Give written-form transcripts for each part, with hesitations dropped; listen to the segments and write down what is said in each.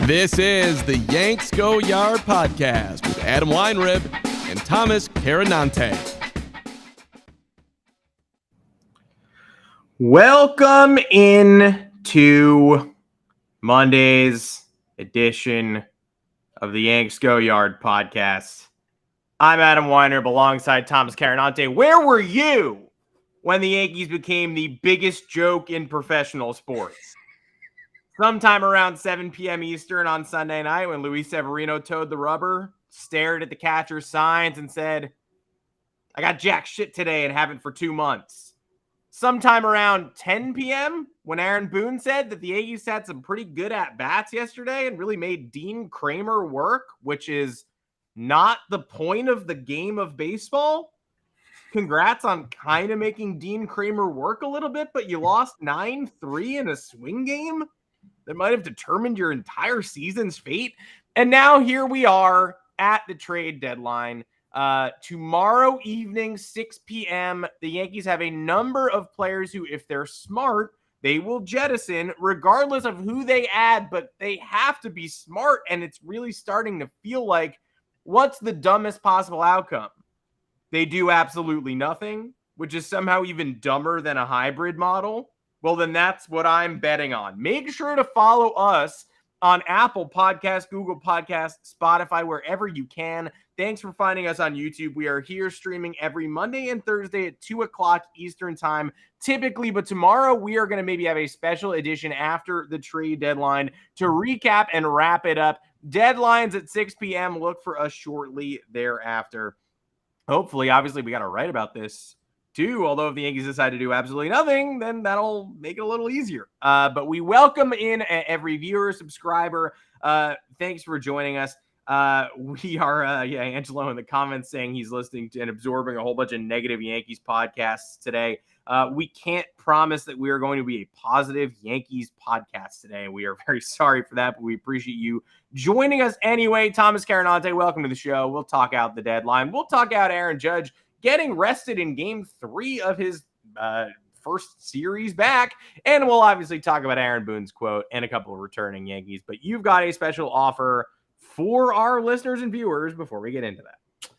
This is the Yanks Go Yard podcast with Adam Weinrib and Thomas Carinante. Welcome in to Monday's edition of the Yanks Go Yard podcast. I'm Adam Weinrib alongside Thomas Carinante. Where were you when the Yankees became the biggest joke in professional sports? Sometime around 7 p.m. Eastern on Sunday night, when Luis Severino towed the rubber, stared at the catcher's signs and said, "I got jack shit today and haven't for 2 months." Sometime around 10 p.m., when Aaron Boone said that the Yankees had some pretty good at-bats yesterday and really made Dean Kramer work, which is not the point of the game of baseball. Congrats on kind of making Dean Kramer work a little bit, but you lost 9-3 in a swing game that might have determined your entire season's fate. And now here we are at the trade deadline. Tomorrow evening, 6 p.m., the Yankees have a number of players who, if they're smart, they will jettison regardless of who they add, but they have to be smart. And it's really starting to feel like, what's the dumbest possible outcome? They do absolutely nothing, which is somehow even dumber than a hybrid model. Well, then that's what I'm betting on. Make sure to follow us on Apple Podcasts, Google Podcasts, Spotify, wherever you can. Thanks for finding us on YouTube. We are here streaming every Monday and Thursday at 2 o'clock Eastern time, typically. But tomorrow we are going to maybe have a special edition after the trade deadline to recap and wrap it up. Deadlines at 6 p.m. Look for us shortly thereafter. Hopefully, obviously, we got to write about this too, although if the Yankees decide to do absolutely nothing, then that'll make it a little easier. But we welcome in every viewer, subscriber. Thanks for joining us. We are, Angelo in the comments saying he's listening to and absorbing a whole bunch of negative Yankees podcasts today. We can't promise that we are going to be a positive Yankees podcast today. We are very sorry for that, but we appreciate you joining us anyway. Thomas Carinante, welcome to the show. We'll talk out the deadline. We'll talk out Aaron Judge getting rested in game 3 of his first series back. And we'll obviously talk about Aaron Boone's quote and a couple of returning Yankees. But you've got a special offer for our listeners and viewers before we get into that.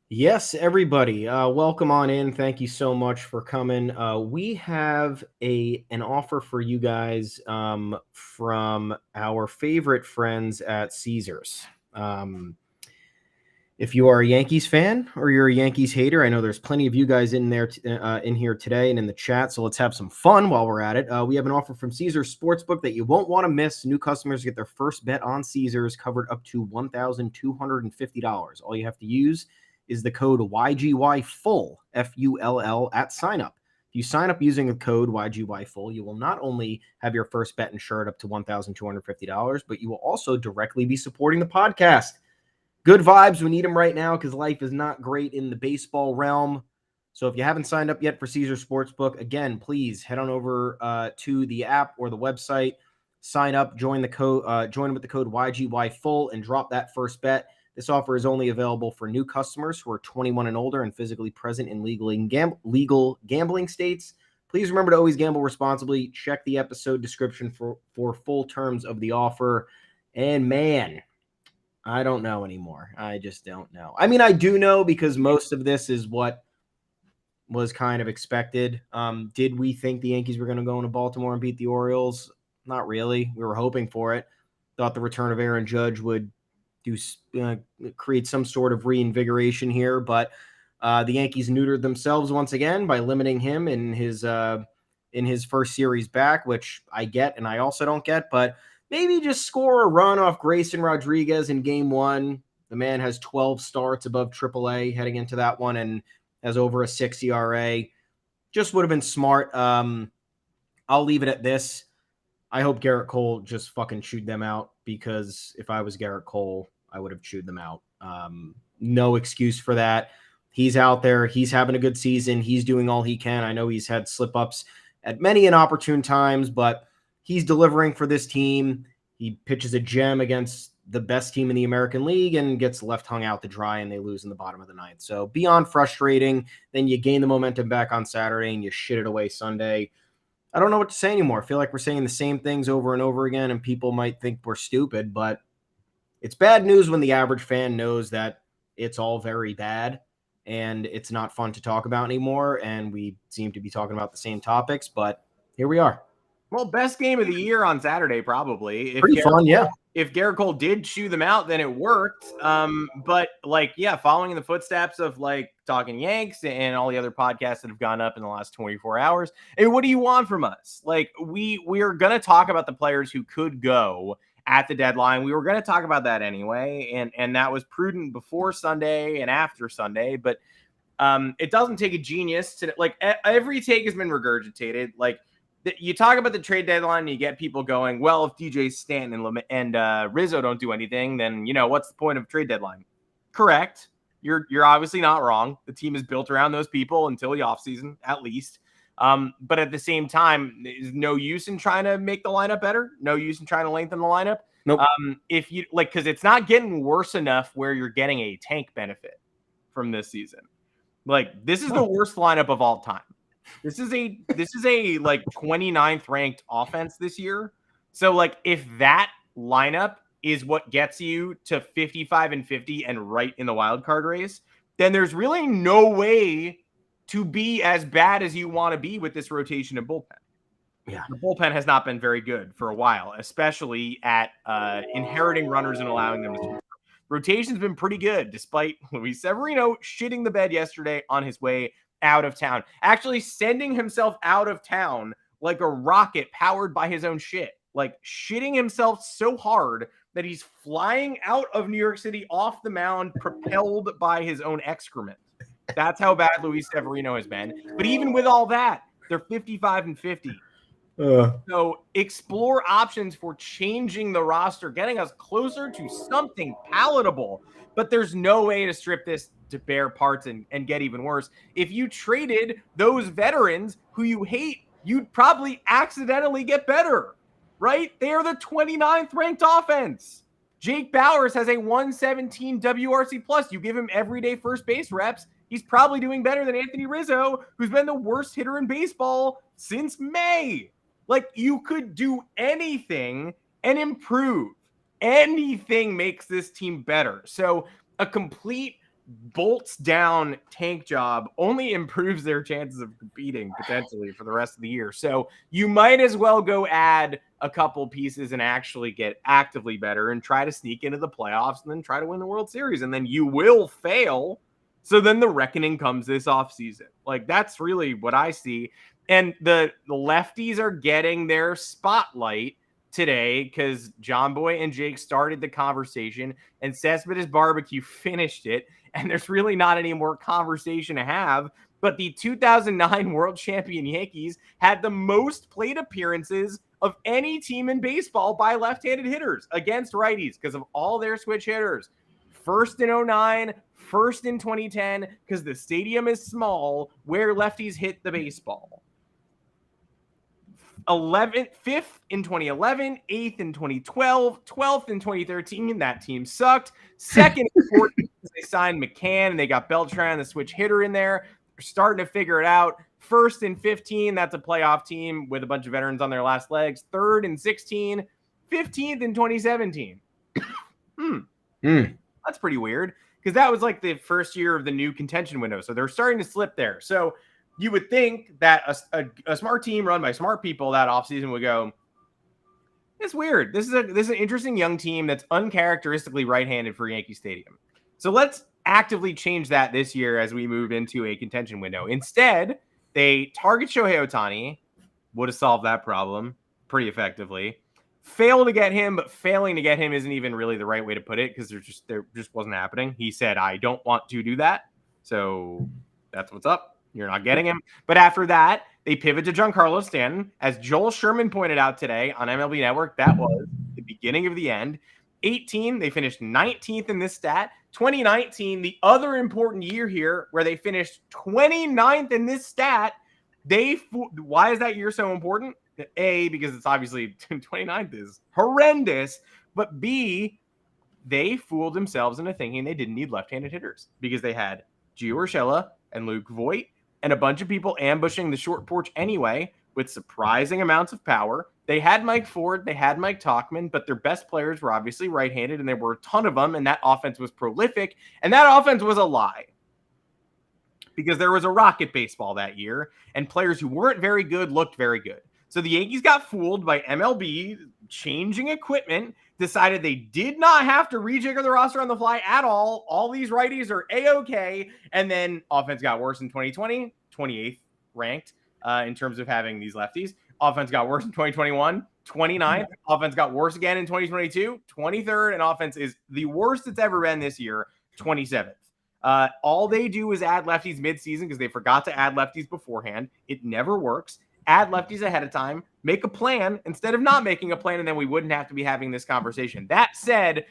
Yes, everybody. Welcome on in. Thank you so much for coming. We have an offer for you guys from our favorite friends at Caesars. If you are a Yankees fan or you're a Yankees hater, I know there's plenty of you guys in there in here today and in the chat, so let's have some fun while we're at it. We have an offer from Caesars Sportsbook that you won't want to miss. New customers get their first bet on Caesars covered up to $1,250. All you have to use is the code YGYFULL, F-U-L-L, at sign up. If you sign up using the code YGYFULL, you will not only have your first bet insured up to $1,250, but you will also directly be supporting the podcast. Good vibes. We need them right now because life is not great in the baseball realm. So if you haven't signed up yet for Caesars Sportsbook, again, please head on over to the app or the website, sign up, join with the code YGYFULL, and drop that first bet. This offer is only available for new customers who are 21 and older and physically present in legal gambling states. Please remember to always gamble responsibly. Check the episode description for full terms of the offer. And man, I don't know anymore. I just don't know. I mean, I do know because most of this is what was kind of expected. Did we think the Yankees were going to go into Baltimore and beat the Orioles? Not really. We were hoping for it. Thought the return of Aaron Judge would create some sort of reinvigoration here, but the Yankees neutered themselves once again by limiting him in his first series back, which I get and I also don't get, but maybe just score a run off Grayson Rodriguez in game 1. The man has 12 starts above AAA heading into that one and has over a 6 ERA. Just would have been smart. I'll leave it at this. I hope Garrett Cole just fucking chewed them out, because if I was Garrett Cole, I would have chewed them out. No excuse for that. He's out there. He's having a good season. He's doing all he can. I know he's had slip-ups at many inopportune times, but he's delivering for this team. He pitches a gem against the best team in the American League and gets left hung out to dry, and they lose in the bottom of the ninth. So beyond frustrating, then you gain the momentum back on Saturday and you shit it away Sunday. I don't know what to say anymore. I feel like we're saying the same things over and over again, and people might think we're stupid, but it's bad news when the average fan knows that it's all very bad and it's not fun to talk about anymore. And we seem to be talking about the same topics, but here we are. Well, best game of the year on Saturday, probably. Pretty fun, yeah. If Garrett Cole did chew them out, then it worked. But following in the footsteps of Talking Yanks and all the other podcasts that have gone up in the last 24 hours. Hey, what do you want from us? We are going to talk about the players who could go at the deadline. We were going to talk about that anyway, and that was prudent before Sunday and after Sunday. But it doesn't take a genius to every take has been regurgitated. You talk about the trade deadline and you get people going, well, if DJ Stanton and Rizzo don't do anything, then, what's the point of trade deadline? Correct. You're obviously not wrong. The team is built around those people until the offseason, at least. But at the same time, there's no use in trying to make the lineup better. No use in trying to lengthen the lineup. Nope. If you because it's not getting worse enough where you're getting a tank benefit from this season. This is the worst lineup of all time. This is a 29th ranked offense this year. So if that lineup is what gets you to 55-50 and right in the wild card race, then there's really no way to be as bad as you want to be with this rotation of bullpen. Yeah. The bullpen has not been very good for a while, especially at inheriting runners and allowing them to score. Rotation's been pretty good, despite Luis Severino shitting the bed yesterday on his way out of town. Actually sending himself out of town like a rocket powered by his own shit. Shitting himself so hard that he's flying out of New York City off the mound, propelled by his own excrement. That's how bad Luis Severino has been. But even with all that, they're 55-50. So explore options for changing the roster, getting us closer to something palatable. But there's no way to strip this to bare parts and get even worse. If you traded those veterans who you hate, you'd probably accidentally get better, right? They are the 29th ranked offense. Jake Bauers has a 117 WRC plus. You give him everyday first base reps, he's probably doing better than Anthony Rizzo, who's been the worst hitter in baseball since May. You could do anything and improve. Anything makes this team better. So a complete bolts down tank job only improves their chances of competing potentially for the rest of the year. So you might as well go add a couple pieces and actually get actively better and try to sneak into the playoffs and then try to win the World Series. And then you will fail. So then the reckoning comes this offseason. That's really what I see. And the lefties are getting their spotlight today because John Boy and Jake started the conversation and Cespedes Barbecue finished it. And there's really not any more conversation to have. But the 2009 World Champion Yankees had the most plate appearances of any team in baseball by left-handed hitters against righties because of all their switch hitters. First in 2009, first in 2010, because the stadium is small where lefties hit the baseball. 5th in 2011, 8th in 2012, 12th in 2013. That team sucked. Second in 2014, they signed McCann and they got Beltran, the switch hitter, in there. They're starting to figure it out. First in 15, that's a playoff team with a bunch of veterans on their last legs. Third in 16, 15th in 2017. That's pretty weird because that was the first year of the new contention window. So they're starting to slip there. So you would think that a smart team run by smart people that offseason would go, it's weird. This is an interesting young team that's uncharacteristically right-handed for Yankee Stadium. So let's actively change that this year as we move into a contention window. Instead, they target Shohei Ohtani, would have solved that problem pretty effectively. Fail to get him, but failing to get him isn't even really the right way to put it because there just wasn't happening. He said, I don't want to do that. So that's what's up. You're not getting him. But after that, they pivot to Giancarlo Stanton. As Joel Sherman pointed out today on MLB Network, that was the beginning of the end. 18, they finished 19th in this stat. 2019, the other important year here where they finished 29th in this stat. Why is that year so important? A, because it's obviously 29th is horrendous. But B, they fooled themselves into thinking they didn't need left-handed hitters because they had Gio Urshela and Luke Voit and a bunch of people ambushing the short porch anyway, with surprising amounts of power. They had Mike Ford, they had Mike Tauchman, but their best players were obviously right-handed, and there were a ton of them, and that offense was prolific, and that offense was a lie. Because there was a rocket baseball that year, and players who weren't very good looked very good. So the Yankees got fooled by MLB changing equipment, decided they did not have to rejigger the roster on the fly at all. All these righties are A-okay, and then offense got worse in 2020, 28th ranked in terms of having these lefties. Offense got worse in 2021, 29th. Offense got worse again in 2022, 23rd, and offense is the worst it's ever been this year, 27th. All they do is add lefties midseason because they forgot to add lefties beforehand. It never works. Add lefties ahead of time. Make a plan instead of not making a plan, and then we wouldn't have to be having this conversation. That said,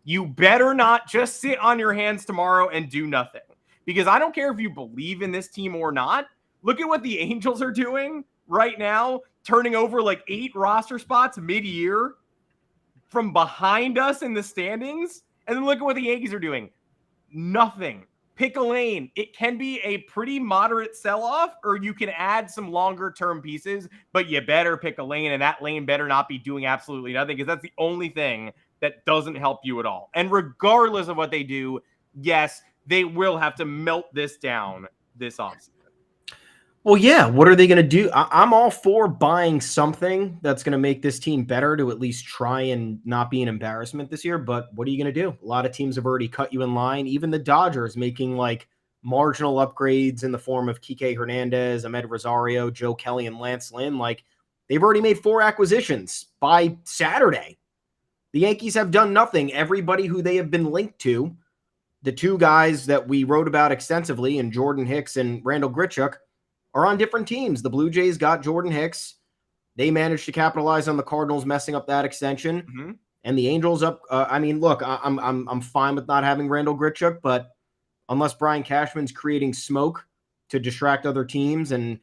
you better not just sit on your hands tomorrow and do nothing. Because I don't care if you believe in this team or not. Look at what the Angels are doing right now, turning over like 8 roster spots mid-year from behind us in the standings. And then look at what the Yankees are doing. Nothing. Pick a lane. It can be a pretty moderate sell-off, or you can add some longer-term pieces, but you better pick a lane, and that lane better not be doing absolutely nothing, because that's the only thing that doesn't help you at all. And regardless of what they do, yes, they will have to melt this down this offseason. Well, yeah. What are they going to do? I'm all for buying something that's going to make this team better to at least try and not be an embarrassment this year. But what are you going to do? A lot of teams have already cut you in line. Even the Dodgers making like marginal upgrades in the form of Kike Hernandez, Ahmed Rosario, Joe Kelly, and Lance Lynn. Like, they've already made 4 acquisitions by Saturday. The Yankees have done nothing. Everybody who they have been linked to, the 2 guys that we wrote about extensively, and Jordan Hicks and Randall Grichuk, are on different teams. The Blue Jays got Jordan Hicks. They managed to capitalize on the Cardinals messing up that extension. Mm-hmm. And the Angels up. I mean, look, I'm fine with not having Randall Grichuk, but unless Brian Cashman's creating smoke to distract other teams and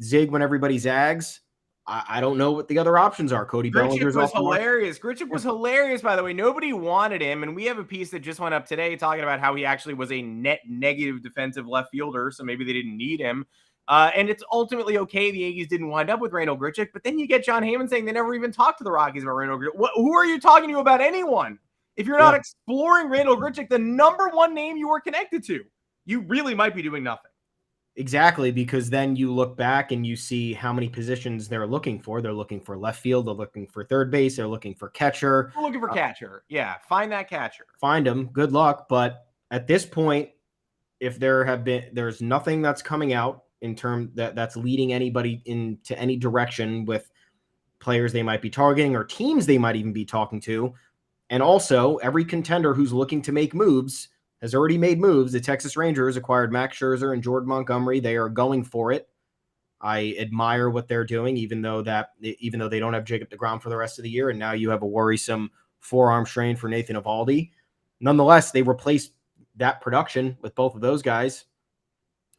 zig when everybody zags, I don't know what the other options are. Cody Bellinger's was hilarious. Grichuk was hilarious, by the way. Nobody wanted him, and we have a piece that just went up today talking about how he actually was a net negative defensive left fielder, so maybe they didn't need him. And it's ultimately okay the Yankees didn't wind up with Randall Grichuk, but then you get John Heyman saying they never even talked to the Rockies about Randall Grichuk. Who are you talking to about anyone? If you're not exploring Randall Grichuk, the number one name you were connected to, you really might be doing nothing. Exactly, because then you look back and you see how many positions they're looking for. They're looking for left field. They're looking for third base. They're looking for catcher. We're looking for catcher. Yeah, find that catcher. Find him. Good luck. But at this point, if there's nothing that's coming out in terms that's leading anybody into any direction with players they might be targeting or teams they might even be talking to. And also, every contender who's looking to make moves has already made moves. The Texas Rangers acquired Max Scherzer and Jordan Montgomery. They are going for it. I admire what they're doing, even though they don't have Jacob deGrom for the rest of the year, and now you have a worrisome forearm strain for Nathan Eovaldi. Nonetheless, they replaced that production with both of those guys.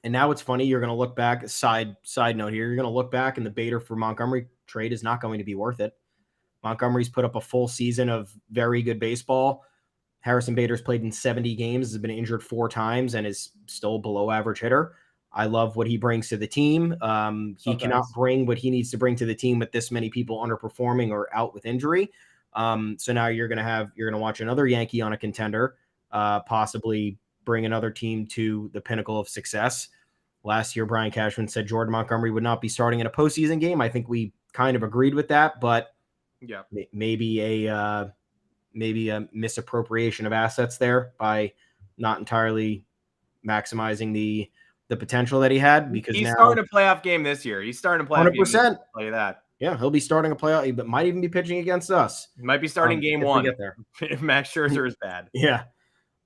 And now it's funny, you're going to look back, side note here, you're going to look back and the Bader for Montgomery trade is not going to be worth it. Montgomery's put up a full season of very good baseball. Harrison Bader's played in 70 games, has been injured 4 times, and is still below average hitter. I love what he brings to the team. He cannot bring what he needs to bring to the team with this many people underperforming or out with injury. So now you're going to watch another Yankee on a contender, possibly bring another team to the pinnacle of success. Last year, Brian Cashman said Jordan Montgomery would not be starting in a postseason game. I think we kind of agreed with that, but yeah, maybe a misappropriation of assets there by not entirely maximizing the potential that he had, because he's starting a playoff game this year. He's starting a playoff 100%. game. Play that. Yeah, he'll be starting a playoff, but might even be pitching against us. He might be starting game 1 if Max Scherzer is bad. Yeah.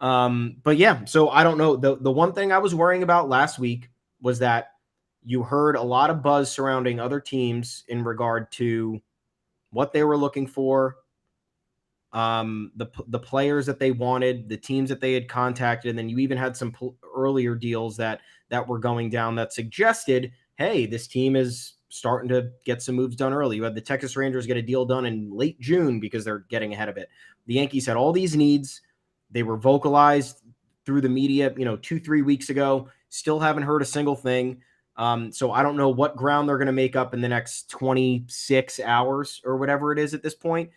But yeah, so I don't know. The one thing I was worrying about last week was that you heard a lot of buzz surrounding other teams in regard to what they were looking for, the players that they wanted, the teams that they had contacted, and then you even had some earlier deals that were going down that suggested, hey, this team is starting to get some moves done early. You had the Texas Rangers get a deal done in late June because they're getting ahead of it. The Yankees had all these needs. They were vocalized through the media, 2-3 weeks ago. Still haven't heard a single thing. So I don't know what ground they're going to make up in the next 26 hours or whatever it is at this point,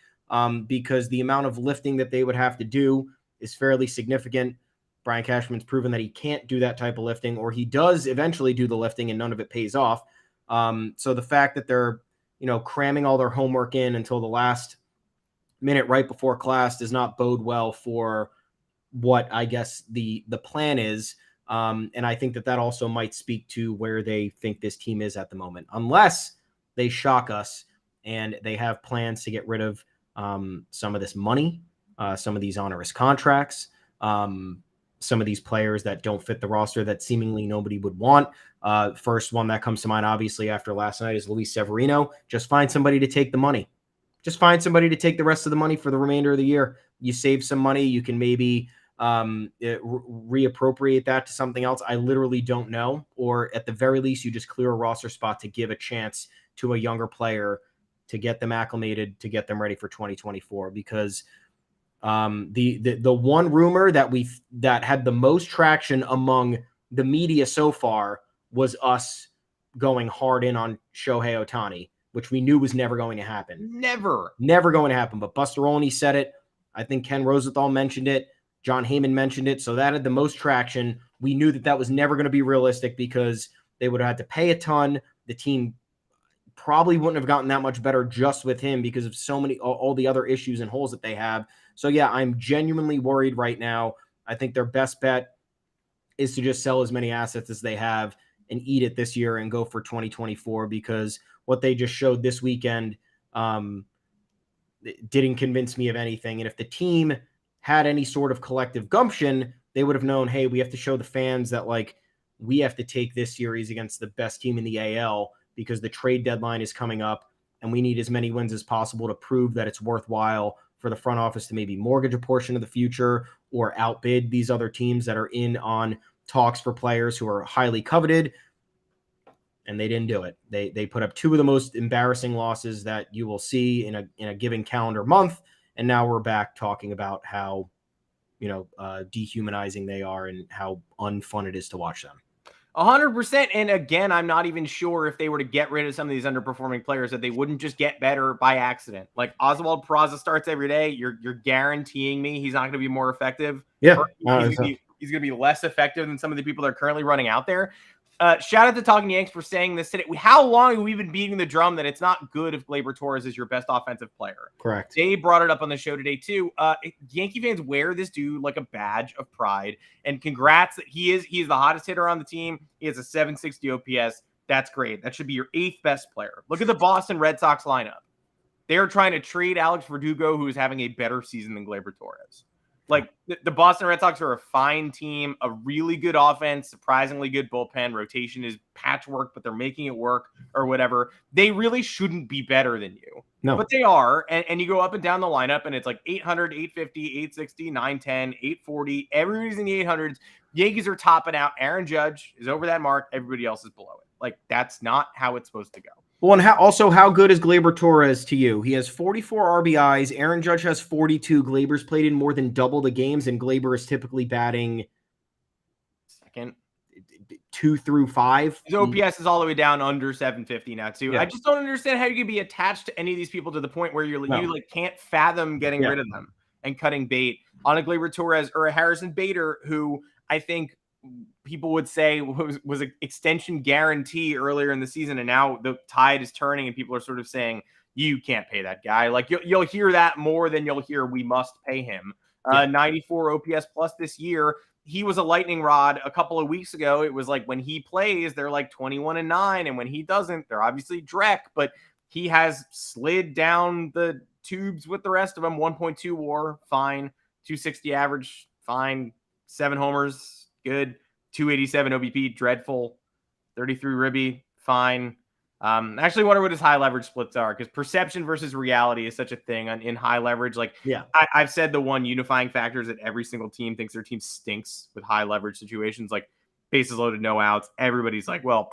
because the amount of lifting that they would have to do is fairly significant. Brian Cashman's proven that he can't do that type of lifting, or he does eventually do the lifting and none of it pays off. So the fact that they're, cramming all their homework in until the last minute right before class does not bode well for what I guess the plan is. And I think that also might speak to where they think this team is at the moment, unless they shock us and they have plans to get rid of some of this money, some of these onerous contracts, some of these players that don't fit the roster that seemingly nobody would want. First one that comes to mind, obviously, after last night is Luis Severino. Just find somebody to take the money. Just find somebody to take the rest of the money for the remainder of the year. You save some money. You can maybe reappropriate that to something else. I literally don't know. Or at the very least, you just clear a roster spot to give a chance to a younger player to get them acclimated, to get them ready for 2024. Because the one rumor that had the most traction among the media so far was us going hard in on Shohei Ohtani, which we knew was never going to happen. Never going to happen. But Buster Olney said it. I think Ken Rosenthal mentioned it. John Heyman mentioned it. So that had the most traction. We knew that was never going to be realistic because they would have had to pay a ton. The team probably wouldn't have gotten that much better just with him because of so many, all the other issues and holes that they have. So yeah, I'm genuinely worried right now. I think their best bet is to just sell as many assets as they have and eat it this year and go for 2024, because what they just showed this weekend didn't convince me of anything. And if the team had any sort of collective gumption, they would have known, hey, we have to show the fans that we have to take this series against the best team in the AL because the trade deadline is coming up and we need as many wins as possible to prove that it's worthwhile for the front office to maybe mortgage a portion of the future or outbid these other teams that are in on talks for players who are highly coveted. And they didn't do it. They put up two of the most embarrassing losses that you will see in a given calendar month. And now we're back talking about how, dehumanizing they are and how unfun it is to watch them. 100%. And again, I'm not even sure if they were to get rid of some of these underperforming players that they wouldn't just get better by accident. Like Oswald Peraza starts every day. You're guaranteeing me he's not going to be more effective. Yeah. He's going to be less effective than some of the people that are currently running out there. Shout out to Talking Yanks for saying this today. How long have we been beating the drum that it's not good if Gleyber Torres is your best offensive player? Correct. They brought it up on the show today too. Yankee fans wear this dude like a badge of pride, and congrats that he is the hottest hitter on the team. He has a 760 OPS. That's great. That should be your 8th best player. Look at the Boston Red Sox lineup. They're trying to trade Alex Verdugo, who is having a better season than Gleyber Torres. Like the Boston Red Sox are a fine team, a really good offense, surprisingly good bullpen. Rotation is patchwork, but they're making it work or whatever. They really shouldn't be better than you. No. But they are. And you go up and down the lineup, and it's like 800, 850, 860, 910, 840. Everybody's in the 800s. Yankees are topping out. Aaron Judge is over that mark. Everybody else is below it. Like, that's not how it's supposed to go. Well, and how good is Gleyber Torres to you? He has 44 RBIs. Aaron Judge has 42. Gleyber's played in more than double the games, and Gleyber is typically batting second, 2 through 5. His OPS is all the way down under 750 now, too. Yeah. I just don't understand how you can be attached to any of these people to the point where you can't fathom getting rid of them and cutting bait on a Gleyber Torres or a Harrison Bader, who I think people would say was an extension guarantee earlier in the season, and now the tide is turning and people are sort of saying you can't pay that guy. Like you'll hear that more than you'll hear we must pay him. 94 OPS plus this year. He was a lightning rod a couple of weeks ago. It was like when he plays, they're like 21-9, and when he doesn't, they're obviously Drek, but he has slid down the tubes with the rest of them. 1.2 WAR, fine. 260 average, fine. 7 homers, good. 287 OBP, dreadful. 33 ribby, fine. I actually wonder what his high leverage splits are, because perception versus reality is such a thing in high leverage. Like, I've said the one unifying factor is that every single team thinks their team stinks with high leverage situations, like bases loaded, no outs. Everybody's like, well,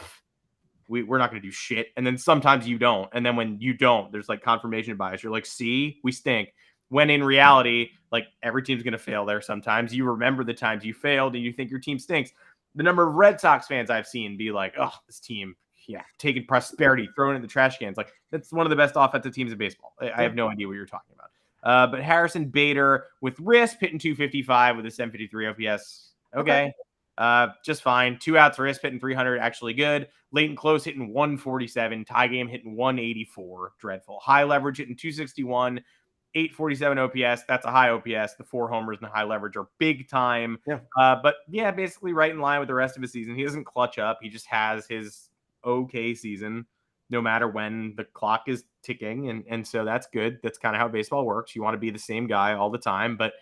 we're not going to do shit. And then sometimes you don't. And then when you don't, there's like confirmation bias. You're like, see, we stink. When in reality, like every team's going to fail there sometimes. You remember the times you failed and you think your team stinks. the number of Red Sox fans I've seen be like, oh, this team, taking prosperity, throwing it in the trash cans. Like, that's one of the best offensive teams in baseball. I have no idea what you're talking about. But Harrison Bader with Risp hitting 255 with a 753 OPS. Okay. Just fine. 2 outs, Risp hitting 300, actually good. Leighton Close hitting 147. Ty Game hitting 184. Dreadful. High leverage hitting 261. 847 OPS. That's a high OPS. The 4 homers and the high leverage are big time. Yeah. But yeah, basically right in line with the rest of his season. He doesn't clutch up. He just has his okay season no matter when the clock is ticking. And so that's good. That's kind of how baseball works. You want to be the same guy all the time, but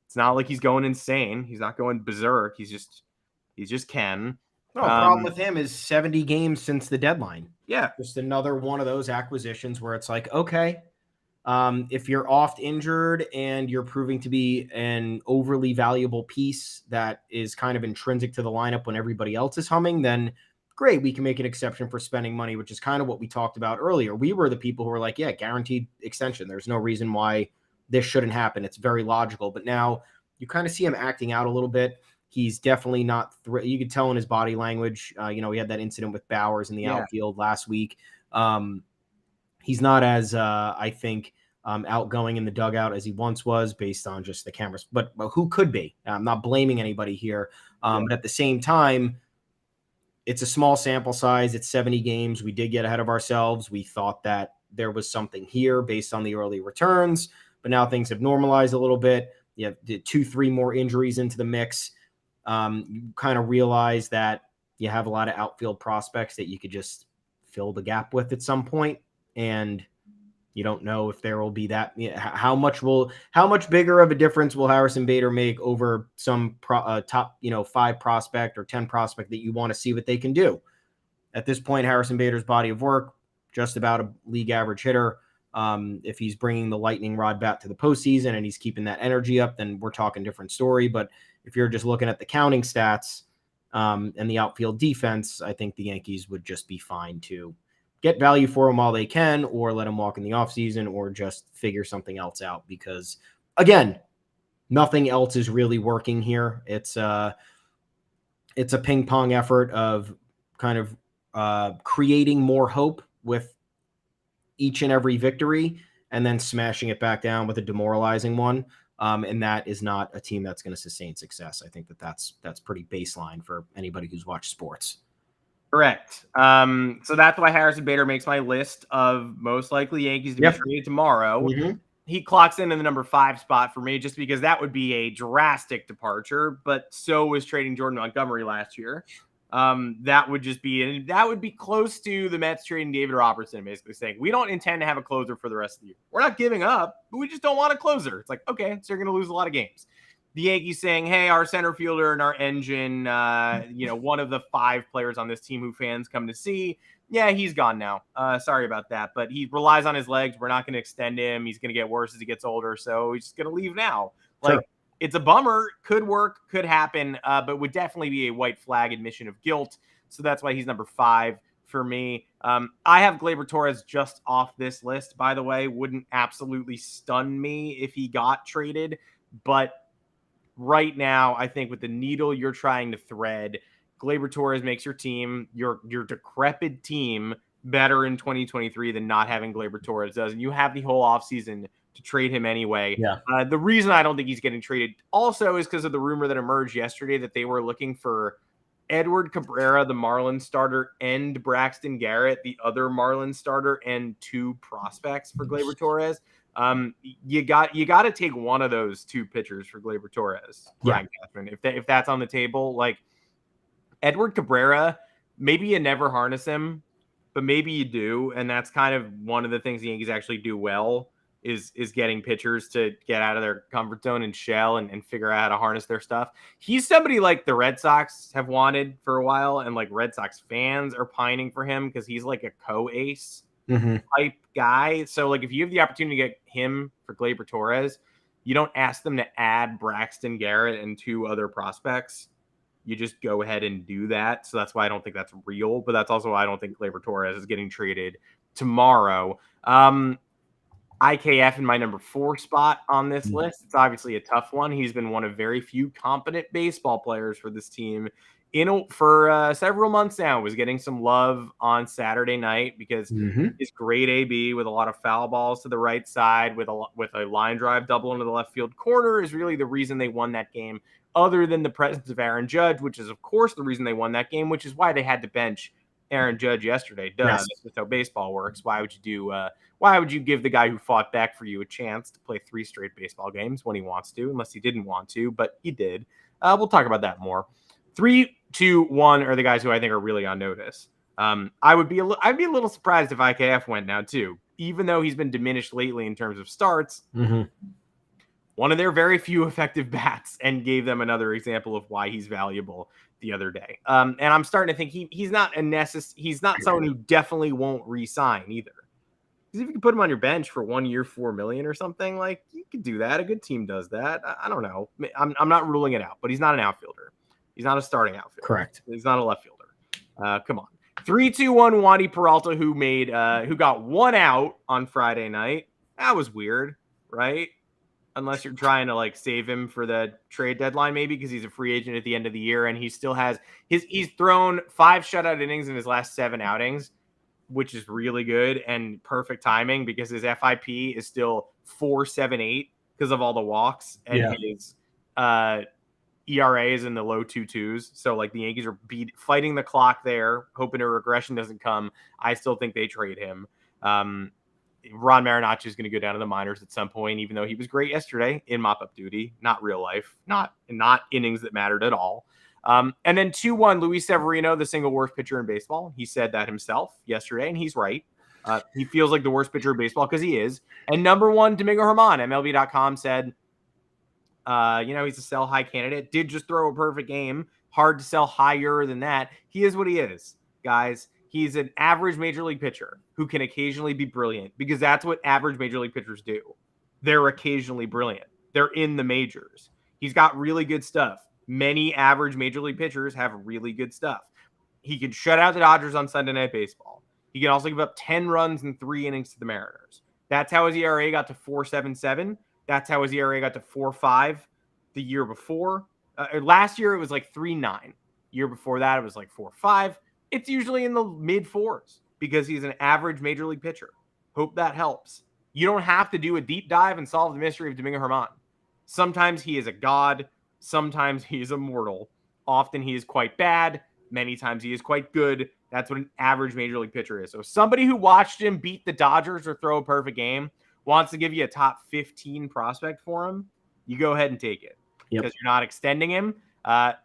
it's not like he's going insane. He's not going berserk. He's just Ken. No, the problem with him is 70 games since the deadline. Yeah. Just another one of those acquisitions where it's like, okay, if you're oft injured and you're proving to be an overly valuable piece that is kind of intrinsic to the lineup when everybody else is humming, then great, we can make an exception for spending money, which is kind of what we talked about earlier. We were the people who were like, yeah, guaranteed extension. There's no reason why this shouldn't happen. It's very logical. But now you kind of see him acting out a little bit. He's definitely not you could tell in his body language. He had that incident with Bowers in the outfield last week. He's not as, I think, outgoing in the dugout as he once was based on just the cameras. But who could be? I'm not blaming anybody here. But at the same time, it's a small sample size. It's 70 games. We did get ahead of ourselves. We thought that there was something here based on the early returns. But now things have normalized a little bit. You have 2-3 more injuries into the mix. You kind of realize that you have a lot of outfield prospects that you could just fill the gap with at some point, and you don't know if there will be that. How much bigger of a difference will Harrison Bader make over some top 5 prospect or 10 prospect that you want to see what they can do? At this point, Harrison Bader's body of work, just about a league average hitter. If he's bringing the lightning rod back to the postseason and he's keeping that energy up, then we're talking different story. But if you're just looking at the counting stats and the outfield defense, I think the Yankees would just be fine to get value for him while they can, or let him walk in the offseason, or just figure something else out. Because, again, nothing else is really working here. It's a ping pong effort of kind of creating more hope with each and every victory and then smashing it back down with a demoralizing one. And that is not a team that's going to sustain success. I think that's pretty baseline for anybody who's watched sports. Correct. So that's why Harrison Bader makes my list of most likely Yankees to be traded tomorrow. Mm-hmm. He clocks in the number 5 spot for me just because that would be a drastic departure, but so was trading Jordan Montgomery last year. That would be close to the Mets trading David Robertson, basically saying, we don't intend to have a closer for the rest of the year. We're not giving up, but we just don't want a closer. It's like, okay, so you're going to lose a lot of games. The Yankees saying, hey, our center fielder and our engine, one of the 5 players on this team who fans come to see, yeah, he's gone now. Sorry about that, but he relies on his legs. We're not going to extend him. He's going to get worse as he gets older, so he's just going to leave now. Sure. It's a bummer. Could work, could happen, but would definitely be a white flag admission of guilt. So that's why he's number 5 for me. I have Gleyber Torres just off this list, by the way. Wouldn't absolutely stun me if he got traded, but right now, I think with the needle you're trying to thread, Gleyber Torres makes your team, your decrepit team, better in 2023 than not having Gleyber Torres does. And you have the whole offseason to trade him anyway. Yeah. The reason I don't think he's getting traded also is because of the rumor that emerged yesterday that they were looking for Edward Cabrera, the Marlins starter, and Braxton Garrett, the other Marlins starter, and 2 prospects for Gleyber Torres. You got to take one of those 2 pitchers for Gleyber Torres, Brian Cashman. If that's on the table, like Edward Cabrera, maybe you never harness him, but maybe you do, and that's kind of one of the things the Yankees actually do well is getting pitchers to get out of their comfort zone and shell and figure out how to harness their stuff. He's somebody like the Red Sox have wanted for a while, and like Red Sox fans are pining for him because he's like a co-ace type guy. So like if you have the opportunity to get him for Gleyber Torres, you don't ask them to add Braxton Garrett and 2 other prospects. You just go ahead and do that. So that's why I don't think that's real, but that's also why I don't think Gleyber Torres is getting traded tomorrow. IKF in my number 4 spot on this list. It's obviously a tough one. He's been one of very few competent baseball players for this team for several months now was getting some love on Saturday night because his great AB with a lot of foul balls to the right side with a line drive double into the left field corner is really the reason they won that game, other than the presence of Aaron Judge, which is, of course, the reason they won that game, which is why they had to bench Aaron Judge yesterday. Duh, Yes. That's just how baseball works. Why would you give the guy who fought back for you a chance to play 3 straight baseball games when he wants to, unless he didn't want to, but he did. We'll talk about that more. 3, 2, 1 are the guys who I think are really on notice. I'd be a little surprised if IKF went now too, even though he's been diminished lately in terms of starts. One of their very few effective bats, and gave them another example of why he's valuable the other day. And I'm starting to think he's not someone who definitely won't re-sign either. Because if you can put him on your bench for 1 year, $4 million or something, like, you could do that. A good team does that. I don't know. I'm not ruling it out, but he's not an outfielder. He's not a starting outfielder. Correct. He's not a left fielder. Come on. 3-2-1 Wandy Peralta, who got 1 out on Friday night. That was weird, right? Unless you're trying to like save him for the trade deadline, maybe, because he's a free agent at the end of the year and he still has he's thrown 5 shutout innings in his last 7 outings, which is really good and perfect timing because his FIP is still 4.78 because of all the walks, and his ERA is in the low 2.2s. So like the Yankees are fighting the clock there, hoping a regression doesn't come. I still think they trade him. Ron Marinacci is going to go down to the minors at some point, even though he was great yesterday in mop-up duty, not real life, not innings that mattered at all. And then 2-1, Luis Severino, the single worst pitcher in baseball. He said that himself yesterday, and he's right. He feels like the worst pitcher in baseball because he is. And number 1, Domingo Germán, MLB.com said, he's a sell high candidate. Did just throw a perfect game. Hard to sell higher than that. He is what he is, guys. He's an average major league pitcher who can occasionally be brilliant, because that's what average major league pitchers do. They're occasionally brilliant. They're in the majors. He's got really good stuff. Many average major league pitchers have really good stuff. He can shut out the Dodgers on Sunday Night Baseball. He can also give up 10 runs in 3 innings to the Mariners. That's how his ERA got to 4.77. That's how his ERA got to 4.5 the year before. Last year, it was like 3.9. Year before that, it was like 4.5. It's usually in the mid-4s because he's an average major league pitcher. Hope that helps. You don't have to do a deep dive and solve the mystery of Domingo Germán. Sometimes he is a god. Sometimes he is a mortal. Often he is quite bad. Many times he is quite good. That's what an average major league pitcher is. So somebody who watched him beat the Dodgers or throw a perfect game wants to give you a top 15 prospect for him, you go ahead and take it. Because you're not extending him.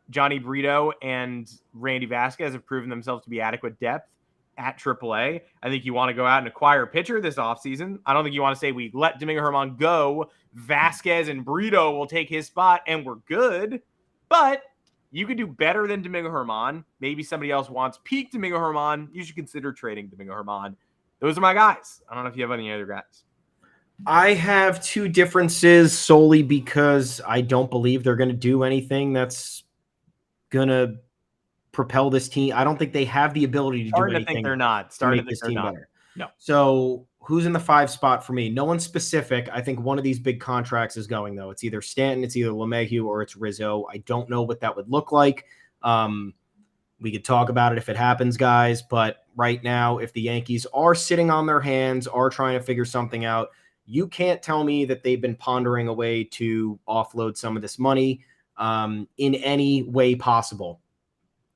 Johnny Brito and Randy Vasquez have proven themselves to be adequate depth at AAA. I think you want to go out and acquire a pitcher this offseason. I don't think you want to say we let Domingo Germán go. Vasquez and Brito will take his spot and we're good. But you could do better than Domingo Germán. Maybe somebody else wants peak Domingo Germán. You should consider trading Domingo Germán. Those are my guys. I don't know if you have any other guys. I have 2 differences solely because I don't believe they're going to do anything that's going to propel this team. I don't think they have the ability to do anything. Starting to think they're not. Starting to make this team better. No. So who's in the 5 spot for me? No one specific. I think one of these big contracts is going, though. It's either Stanton, it's either LeMahieu, or it's Rizzo. I don't know what that would look like. We could talk about it if it happens, guys. But right now, if the Yankees are sitting on their hands, are trying to figure something out, you can't tell me that they've been pondering a way to offload some of this money in any way possible.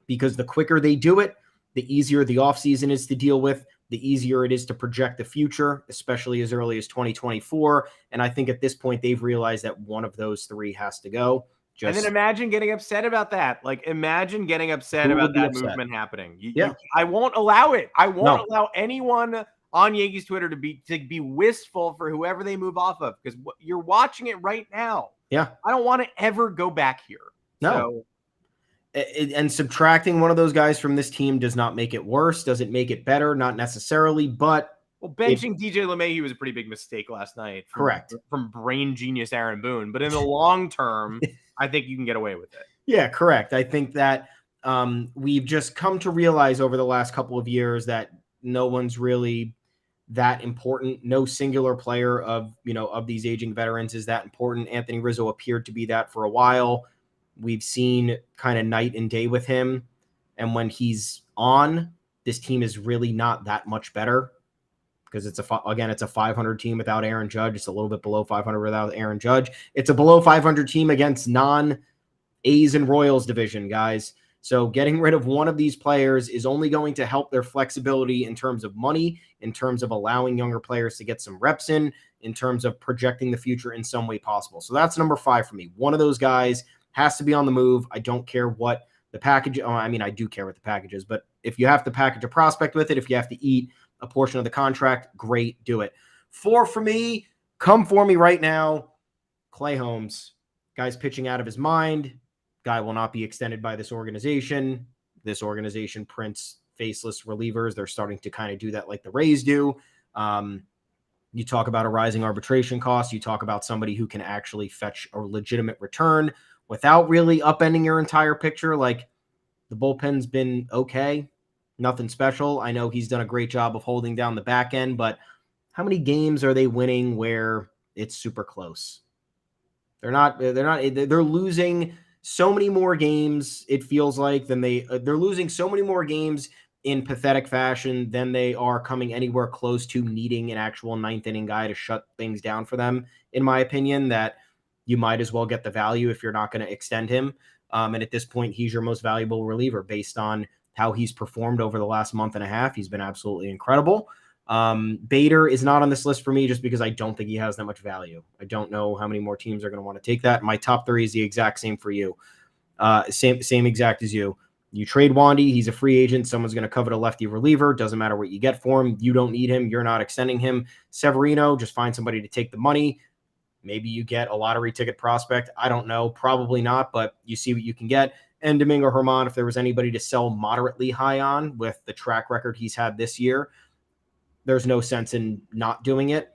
Because the quicker they do it, the easier the offseason is to deal with, the easier it is to project the future, especially as early as 2024. And I think at this point, they've realized that one of those 3 has to go. And then imagine getting upset about that. Like, imagine getting upset about that movement happening. I won't allow it. I won't allow anyone on Yankees Twitter to be wistful for whoever they move off of, because you're watching it right now. Yeah. I don't want to ever go back here. No. And subtracting one of those guys from this team does not make it worse. Does it make it better? Not necessarily, but benching DJ LeMahieu was a pretty big mistake last night. From brain genius Aaron Boone. But in the long term, I think you can get away with it. Yeah, correct. I think that we've just come to realize over the last couple of years that no one's really that important. No singular player of these aging veterans is that important. Anthony Rizzo appeared to be that for a while. We've seen kind of night and day with him. And when he's on, this team is really not that much better because it's a 500 team without Aaron Judge. It's a little bit below 500 without Aaron Judge. It's a below 500 team against non-A's and Royals division, guys. So getting rid of one of these players is only going to help their flexibility in terms of money, in terms of allowing younger players to get some reps in terms of projecting the future in some way possible. So that's number 5 for me. One of those guys has to be on the move. I don't care what the package. I do care what the package is, but if you have to package a prospect with it, if you have to eat a portion of the contract, great, do it. 4 for me, come for me right now. Clay Holmes, guy's pitching out of his mind. Guy will not be extended by this organization. This organization prints faceless relievers. They're starting to kind of do that like the Rays do. You talk about a rising arbitration cost. You talk about somebody who can actually fetch a legitimate return without really upending your entire picture. Like, the bullpen's been okay. Nothing special. I know he's done a great job of holding down the back end, but how many games are they winning where it's super close? They're losing so many more games, it feels like, than they're losing so many more games in pathetic fashion than they are coming anywhere close to needing an actual ninth inning guy to shut things down for them, in my opinion, that you might as well get the value if you're not going to extend him. And at this point, he's your most valuable reliever based on how he's performed over the last month and a half. He's been absolutely incredible. Bader is not on this list for me just because I don't think he has that much value. I don't know how many more teams are going to want to take that. My top 3 is the exact same for you. Same exact as you. You trade Wandy. He's a free agent. Someone's going to covet a lefty reliever. Doesn't matter what you get for him. You don't need him. You're not extending him. Severino, just find somebody to take the money. Maybe you get a lottery ticket prospect. I don't know. Probably not, but you see what you can get. And Domingo Germán, if there was anybody to sell moderately high on with the track record he's had this year, there's no sense in not doing it.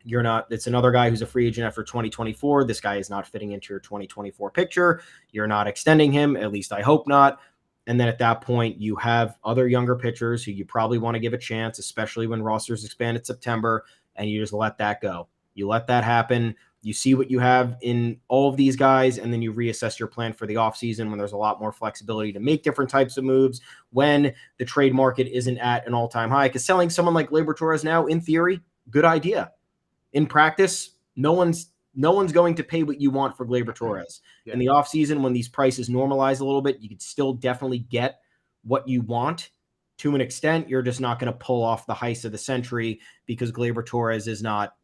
It's another guy who's a free agent after 2024. This guy is not fitting into your 2024 picture. You're not extending him. At least I hope not. And then at that point, you have other younger pitchers who you probably want to give a chance, especially when rosters expand in September, and you just let that go. You let that happen. You see what you have in all of these guys, and then you reassess your plan for the offseason when there's a lot more flexibility to make different types of moves, when the trade market isn't at an all-time high. Because selling someone like Gleyber Torres now, in theory, good idea. In practice, no one's going to pay what you want for Gleyber Torres. Yeah. In the offseason, when these prices normalize a little bit, you could still definitely get what you want. To an extent, you're just not going to pull off the heist of the century because Gleyber Torres is not,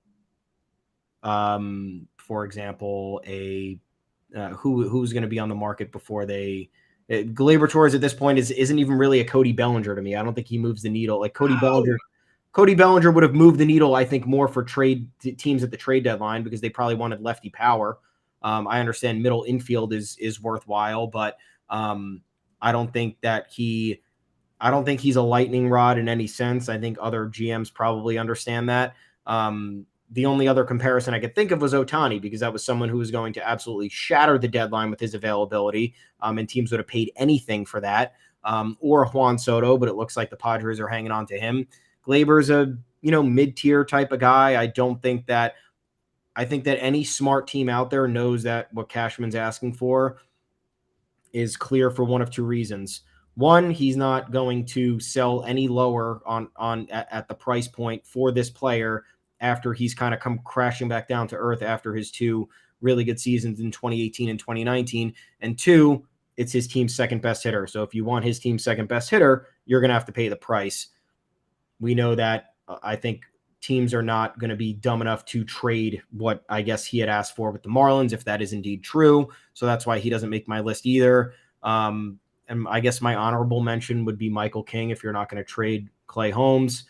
for example, who's going to be on the market before Gleyber Torres at this point isn't even really a Cody Bellinger to me. I don't think he moves the needle. Like Cody Bellinger would have moved the needle, I think, more for trade teams at the trade deadline because they probably wanted lefty power. I understand middle infield is worthwhile, but I don't think he's a lightning rod in any sense. I think other GMs probably understand that. The only other comparison I could think of was Ohtani, because that was someone who was going to absolutely shatter the deadline with his availability, and teams would have paid anything for that, or Juan Soto, but it looks like the Padres are hanging on to him. Gleyber's a mid-tier type of guy. I think that any smart team out there knows that what Cashman's asking for is clear for one of 2 reasons. One, he's not going to sell any lower at the price point for this player after he's kind of come crashing back down to earth after his 2 really good seasons in 2018 and 2019. And 2, it's his team's second best hitter. So if you want his team's second best hitter, you're going to have to pay the price. We know that. I think teams are not going to be dumb enough to trade what I guess he had asked for with the Marlins, if that is indeed true. So that's why he doesn't make my list either. And I guess my honorable mention would be Michael King. If you're not going to trade Clay Holmes,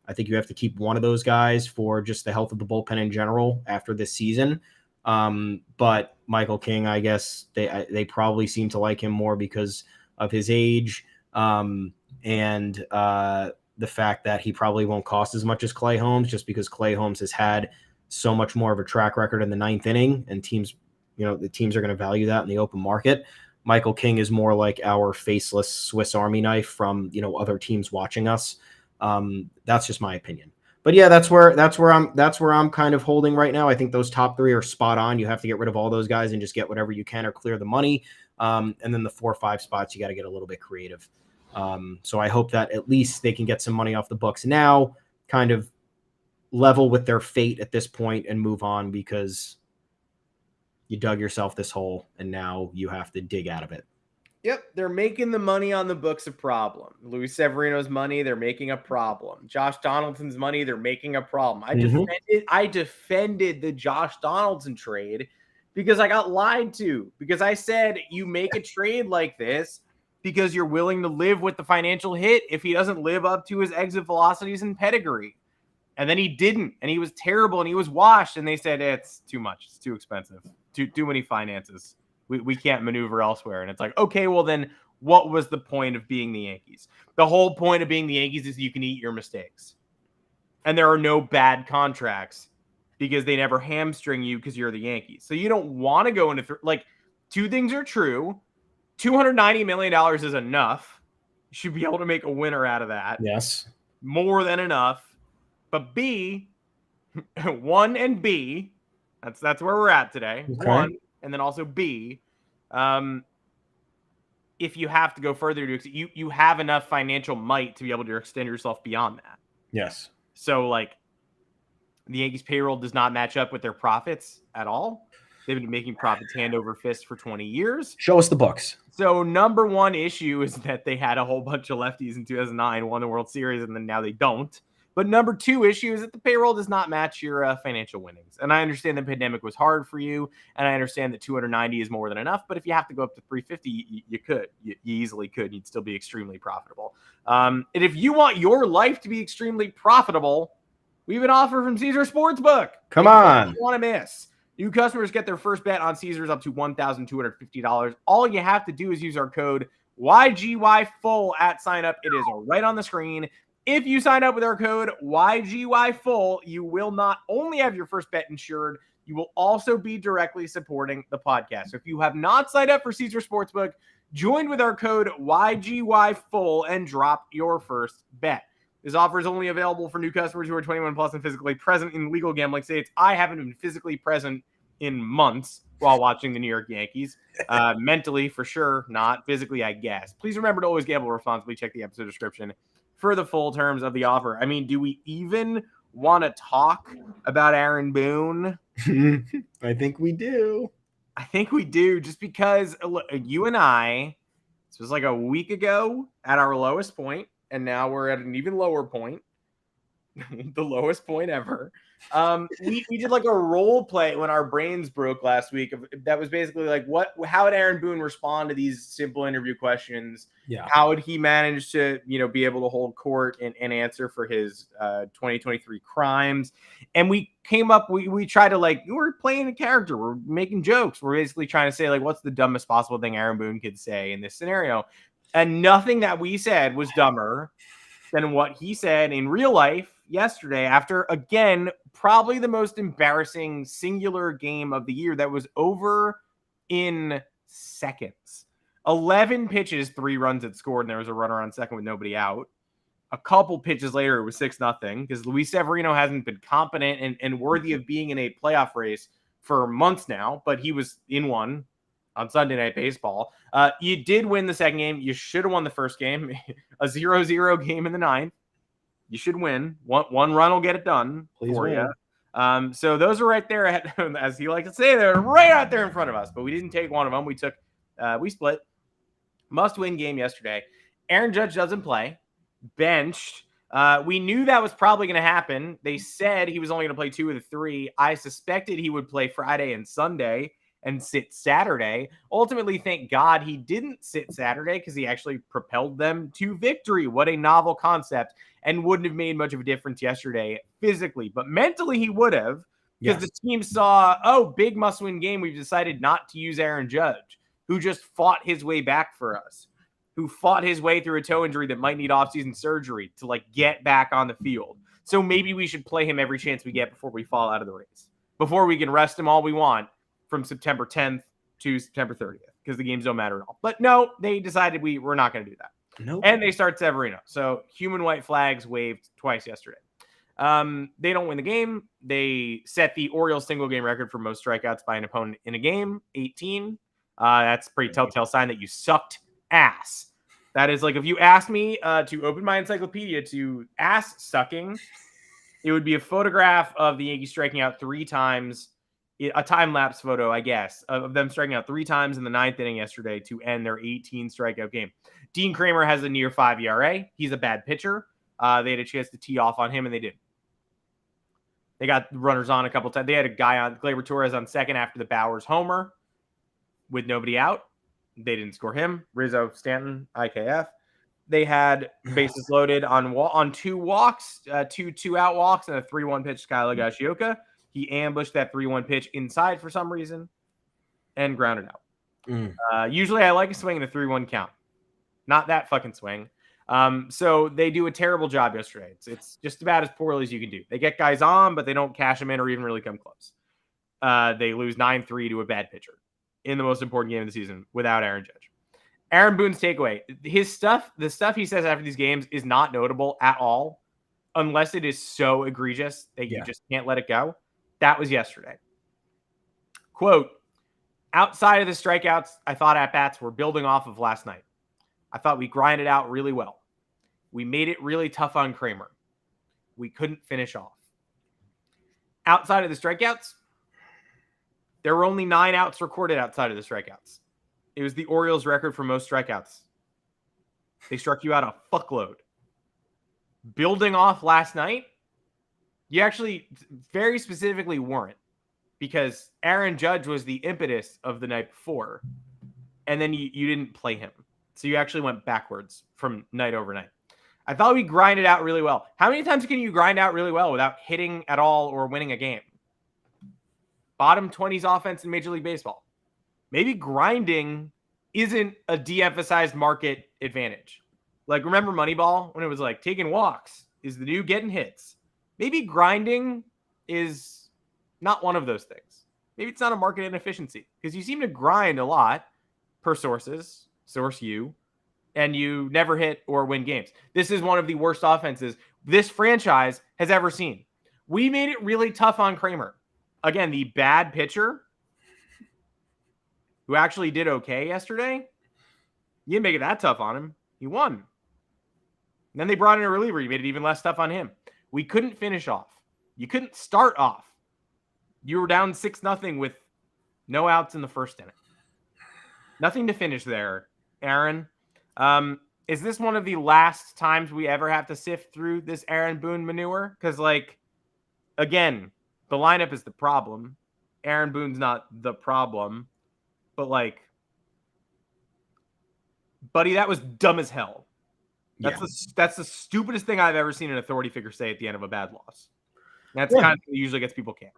I think you have to keep one of those guys for just the health of the bullpen in general after this season. But Michael King, I guess they probably seem to like him more because of his age, and the fact that he probably won't cost as much as Clay Holmes, just because Clay Holmes has had so much more of a track record in the 9th inning, and the teams are going to value that in the open market. Michael King is more like our faceless Swiss Army knife from, other teams watching us. That's just my opinion. But yeah, that's where I'm kind of holding right now. I think those top three are spot on. You have to get rid of all those guys and just get whatever you can or clear the money. And then the 4 or 5 spots, you got to get a little bit creative. So I hope that at least they can get some money off the books now, kind of level with their fate at this point and move on, because you dug yourself this hole and now you have to dig out of it. Yep, they're making the money on the books a problem. Luis Severino's money, they're making a problem. Josh Donaldson's money, they're making a problem. I defended the Josh Donaldson trade because I got lied to. Because I said you make a trade like this because you're willing to live with the financial hit if he doesn't live up to his exit velocities and pedigree. And then he didn't, and he was terrible, and he was washed, and they said it's too much, it's too expensive, too many finances. We can't maneuver elsewhere. And it's like, okay, well then what was the point of being the Yankees? The whole point of being the Yankees is you can eat your mistakes. And there are no bad contracts because they never hamstring you because you're the Yankees. So you don't want to go into like, two things are true. $290 million is enough. You should be able to make a winner out of that. Yes. More than enough. But B, one and B, that's where we're at today. Okay. One. And then also B, if you have to go further, you have enough financial might to be able to extend yourself beyond that. Yes. So, like, the Yankees' payroll does not match up with their profits at all. They've been making profits hand over fist for 20 years. Show us the books. So, number one issue is that they had a whole bunch of lefties in 2009, won the World Series, and then now they don't. But number two issue is that the payroll does not match your financial winnings. And I understand the pandemic was hard for you, and I understand that 290 is more than enough. But if you have to go up to 350, you could. You easily could. You'd still be extremely profitable. And if you want your life to be extremely profitable, we have an offer from Caesar Sportsbook. Come on. You want to miss. New customers get their first bet on Caesars up to $1,250. All you have to do is use our code YGYFULL at sign up. It is right on the screen. If you sign up with our code YGYFULL, you will not only have your first bet insured, you will also be directly supporting the podcast. So if you have not signed up for Caesar Sportsbook, join with our code YGYFULL and drop your first bet. This offer is only available for new customers who are 21 plus and physically present in legal gambling states. I haven't been physically present in months while watching the New York Yankees. Mentally, for sure, not. Physically, I guess. Please remember to always gamble responsibly. Check the episode description for the full terms of the offer. I mean, do we even want to talk about Aaron Boone? I think we do. I think we do, just because you and I, this was like a week ago at our lowest point, and now we're at an even lower point, the lowest point ever. We did like a role play when our brains broke last week. That was basically like, how would Aaron Boone respond to these simple interview questions? Yeah. How would he manage to, be able to hold court and answer for his 2023 crimes? And we came up, we tried to we're playing a character. We're making jokes. We're basically trying to say what's the dumbest possible thing Aaron Boone could say in this scenario? And nothing that we said was dumber than what he said in real life yesterday after, again, probably the most embarrassing singular game of the year that was over in seconds. 11 pitches, 3 runs it scored, and there was a runner on second with nobody out. A couple pitches later, it was 6-0 because Luis Severino hasn't been competent and worthy of being in a playoff race for months now, but he was in one on Sunday Night Baseball. You did win the second game. You should have won the first game. A 0-0 game in the ninth. You should win. One run will get it done. Please for win. you. So those are right there, as he likes to say, they're right out there in front of us. But we didn't take one of them. We split. Must-win game yesterday. Aaron Judge doesn't play. Benched. We knew that was probably going to happen. They said he was only going to play 2 of the 3. I suspected he would play Friday and Sunday and sit Saturday. Ultimately, thank God he didn't sit Saturday because he actually propelled them to victory. What a novel concept, and wouldn't have made much of a difference yesterday physically. But mentally, he would have, because the team saw, big must-win game. We've decided not to use Aaron Judge, who just fought his way back for us, who fought his way through a toe injury that might need offseason surgery to get back on the field. So maybe we should play him every chance we get before we fall out of the race, before we can rest him all we want from September 10th to September 30th, because the games don't matter at all. But no, they decided we're not going to do that. Nope. And they start Severino. So human white flags waved twice yesterday. They don't win the game. They set the Orioles single game record for most strikeouts by an opponent in a game, 18. That's a pretty telltale sign that you sucked ass. That is like if you asked me to open my encyclopedia to ass sucking, it would be a photograph of the Yankees striking out 3 times, a time-lapse photo, I guess, of them striking out 3 times in the 9th inning yesterday to end their 18 strikeout game. Dean Kramer has a near 5 ERA. He's a bad pitcher. They had a chance to tee off on him, and they didn't. They got runners on a couple times. They had a guy on, Gleyber Torres on second after the Bowers homer with nobody out. They didn't score him. Rizzo, Stanton, IKF. They had bases loaded on 2 walks, 2 out walks, and a 3-1 pitch to Kyle Higashioka. He ambushed that 3-1 pitch inside for some reason and grounded out. Usually I like a swing in a 3-1 count. Not that fucking swing. So they do a terrible job yesterday. It's just about as poorly as you can do. They get guys on, but they don't cash them in or even really come close. They lose 9-3 to a bad pitcher in the most important game of the season without Aaron Judge. Aaron Boone's takeaway. The stuff he says after these games is not notable at all unless it is so egregious that you just can't let it go. That was yesterday. Quote, outside of the strikeouts, I thought at-bats were building off of last night. I thought we grinded out really well. We made it really tough on Kramer. We couldn't finish off. Outside of the strikeouts, there were only 9 outs recorded outside of the strikeouts. It was the Orioles' record for most strikeouts. They struck you out a fuckload. Building off last night, you actually very specifically weren't, because Aaron Judge was the impetus of the night before, and then you didn't play him. So you actually went backwards from night over night. I thought we grinded out really well. How many times can you grind out really well without hitting at all or winning a game? Bottom 20s offense in Major League Baseball. Maybe grinding isn't a de-emphasized market advantage. Like, remember Moneyball when it was like taking walks is the new getting hits? Maybe grinding is not one of those things. Maybe it's not a market inefficiency because you seem to grind a lot per sources, source you, and you never hit or win games. This is one of the worst offenses this franchise has ever seen. We made it really tough on Kramer. Again, the bad pitcher who actually did okay yesterday, you didn't make it that tough on him. He won. And then they brought in a reliever. You made it even less tough on him. We couldn't finish off. You couldn't start off. You were down 6-0 with no outs in the first inning. Nothing to finish there, Aaron. Is this one of the last times we ever have to sift through this Aaron Boone manure? Because, like, again, the lineup is the problem. Aaron Boone's not the problem. But, like, buddy, that was dumb as hell. That's the stupidest thing I've ever seen an authority figure say at the end of a bad loss. That's kind of what usually gets people camped.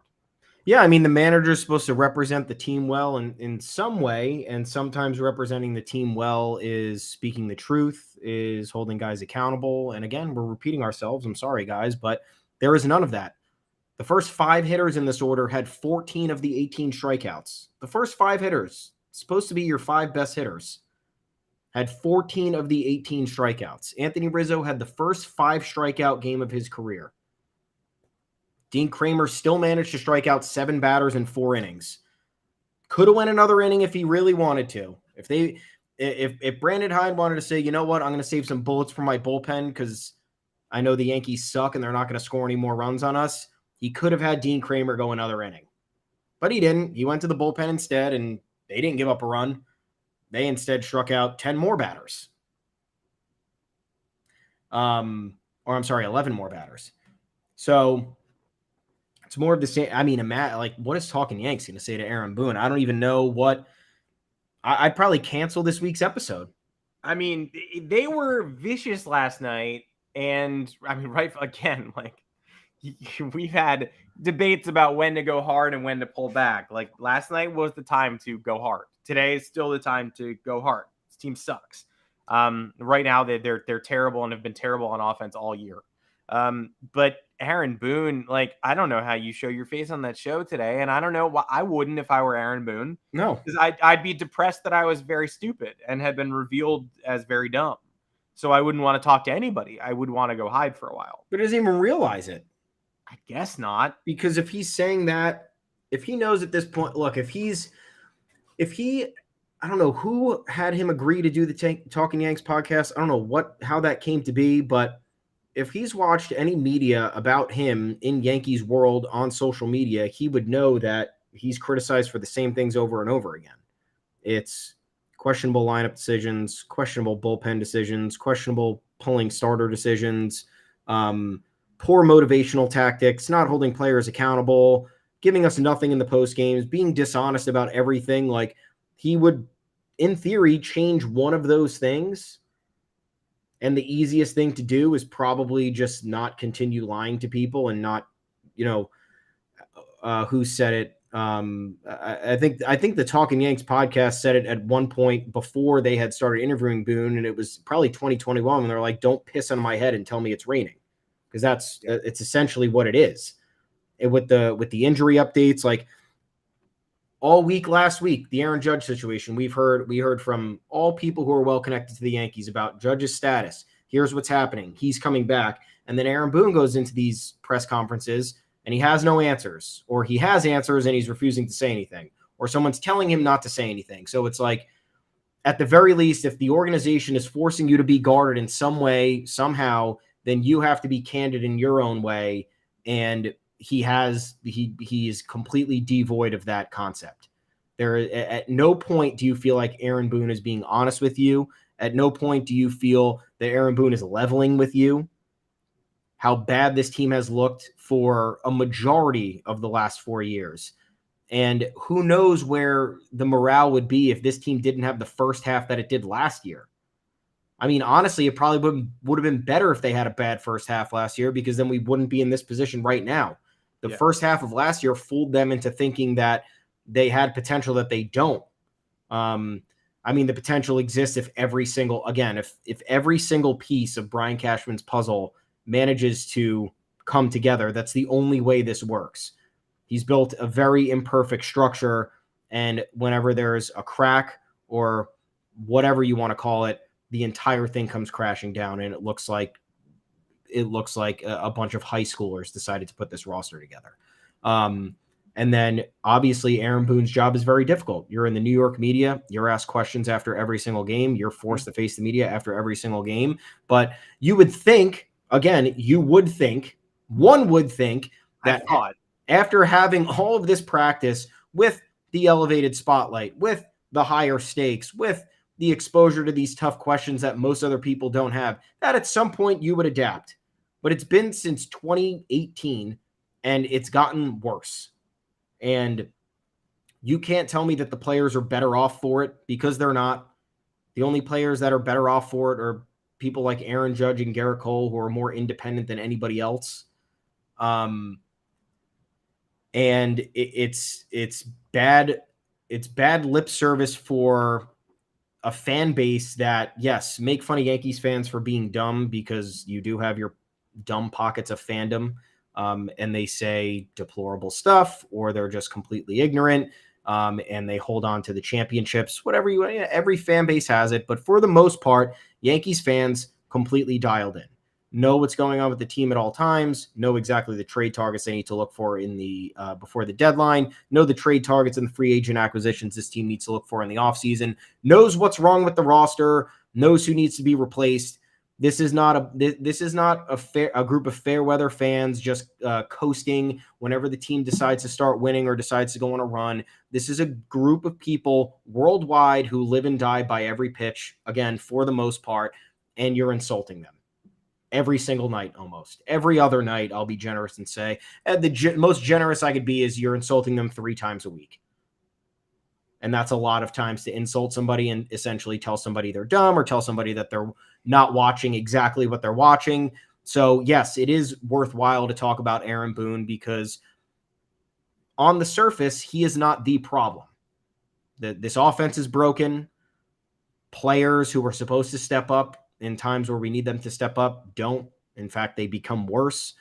Yeah, I mean, the manager's supposed to represent the team well in some way, and sometimes representing the team well is speaking the truth, is holding guys accountable. And again, we're repeating ourselves. I'm sorry, guys, but there is none of that. The first 5 hitters in this order had 14 of the 18 strikeouts. The first 5 hitters, supposed to be your 5 best hitters, had 14 of the 18 strikeouts. Anthony Rizzo had the first 5 strikeout game of his career. Dean Kramer still managed to strike out 7 batters in 4 innings. Could have went another inning if he really wanted to. If Brandon Hyde wanted to say, you know what, I'm going to save some bullets for my bullpen because I know the Yankees suck and they're not going to score any more runs on us, he could have had Dean Kramer go another inning. But he didn't. He went to the bullpen instead, and they didn't give up a run. They instead struck out 10 more batters. 11 more batters. So it's more of the same. I mean, like, what is Talking Yanks going to say to Aaron Boone? I don't even know what. I'd probably cancel this week's episode. I mean, they were vicious last night. And, I mean, right, again, like, we've had debates about when to go hard and when to pull back. Like, last night was the time to go hard. Today is still the time to go hard. This team sucks. Right now, they're terrible and have been terrible on offense all year. But Aaron Boone, like, I don't know how you show your face on that show today, and I don't know why I wouldn't if I were Aaron Boone. No, because I'd be depressed that I was very stupid and had been revealed as very dumb. So I wouldn't want to talk to anybody. I would want to go hide for a while. But he doesn't even realize it. I guess not. Because if he's saying that, if he knows at this point, look, if he, I don't know who had him agree to do the Talking Yanks podcast. I don't know how that came to be, but if he's watched any media about him in Yankees world on social media, he would know that he's criticized for the same things over and over again. It's questionable lineup decisions, questionable bullpen decisions, questionable pulling starter decisions, poor motivational tactics, not holding players accountable, giving us nothing in the post games, being dishonest about everything. Like, he would, in theory, change one of those things. And the easiest thing to do is probably just not continue lying to people and not, who said it. I think the Talking Yanks podcast said it at one point before they had started interviewing Boone, and it was probably 2021 when they're like, "Don't piss on my head and tell me it's raining," because it's essentially what it is. And with the injury updates, like all week last week, the Aaron Judge situation, we heard from all people who are well connected to the Yankees about Judge's status. Here's what's happening. He's coming back. And then Aaron Boone goes into these press conferences and he has no answers, or he has answers and he's refusing to say anything, or someone's telling him not to say anything. So it's like, at the very least, if the organization is forcing you to be guarded in some way, somehow, then you have to be candid in your own way. And he is completely devoid of that concept. At no point do you feel like Aaron Boone is being honest with you. At no point do you feel that Aaron Boone is leveling with you. How bad this team has looked for a majority of the last 4 years. And who knows where the morale would be if this team didn't have the first half that it did last year. I mean, honestly, it probably would have been better if they had a bad first half last year, because then we wouldn't be in this position right now. The first half of last year fooled them into thinking that they had potential that they don't. I mean, the potential exists if every single piece of Brian Cashman's puzzle manages to come together. That's the only way this works. He's built a very imperfect structure, and whenever there's a crack or whatever you want to call it, the entire thing comes crashing down, and it looks like a bunch of high schoolers decided to put this roster together. And then obviously Aaron Boone's job is very difficult. You're in the New York media. You're asked questions after every single game. You're forced to face the media after every single game. But one would think that after having all of this practice with the elevated spotlight, with the higher stakes, with the exposure to these tough questions that most other people don't have, that at some point you would adapt. But it's been since 2018, and it's gotten worse. And you can't tell me that the players are better off for it, because they're not. The only players that are better off for it are people like Aaron Judge and Garrett Cole, who are more independent than anybody else. And it's bad. It's bad lip service for a fan base that, yes, make fun of Yankees fans for being dumb, because you do have your dumb pockets of fandom, and they say deplorable stuff, or they're just completely ignorant, and they hold on to the championships, every fan base has it. But for the most part, Yankees fans completely dialed in, know what's going on with the team at all times, know exactly the trade targets they need to look for in the before the deadline, know the trade targets and the free agent acquisitions this team needs to look for in the offseason, knows what's wrong with the roster, knows who needs to be replaced. This is not a group of fair weather fans just coasting whenever the team decides to start winning or decides to go on a run. This is a group of people worldwide who live and die by every pitch, again, for the most part, and you're insulting them every single night, almost. Every other night, I'll be generous and say, the most generous I could be is you're insulting them 3 times a week. And that's a lot of times to insult somebody and essentially tell somebody they're dumb, or tell somebody that they're not watching exactly what they're watching. So, yes, it is worthwhile to talk about Aaron Boone, because on the surface, he is not the problem. This offense is broken. Players who are supposed to step up in times where we need them to step up don't. In fact, they become worse.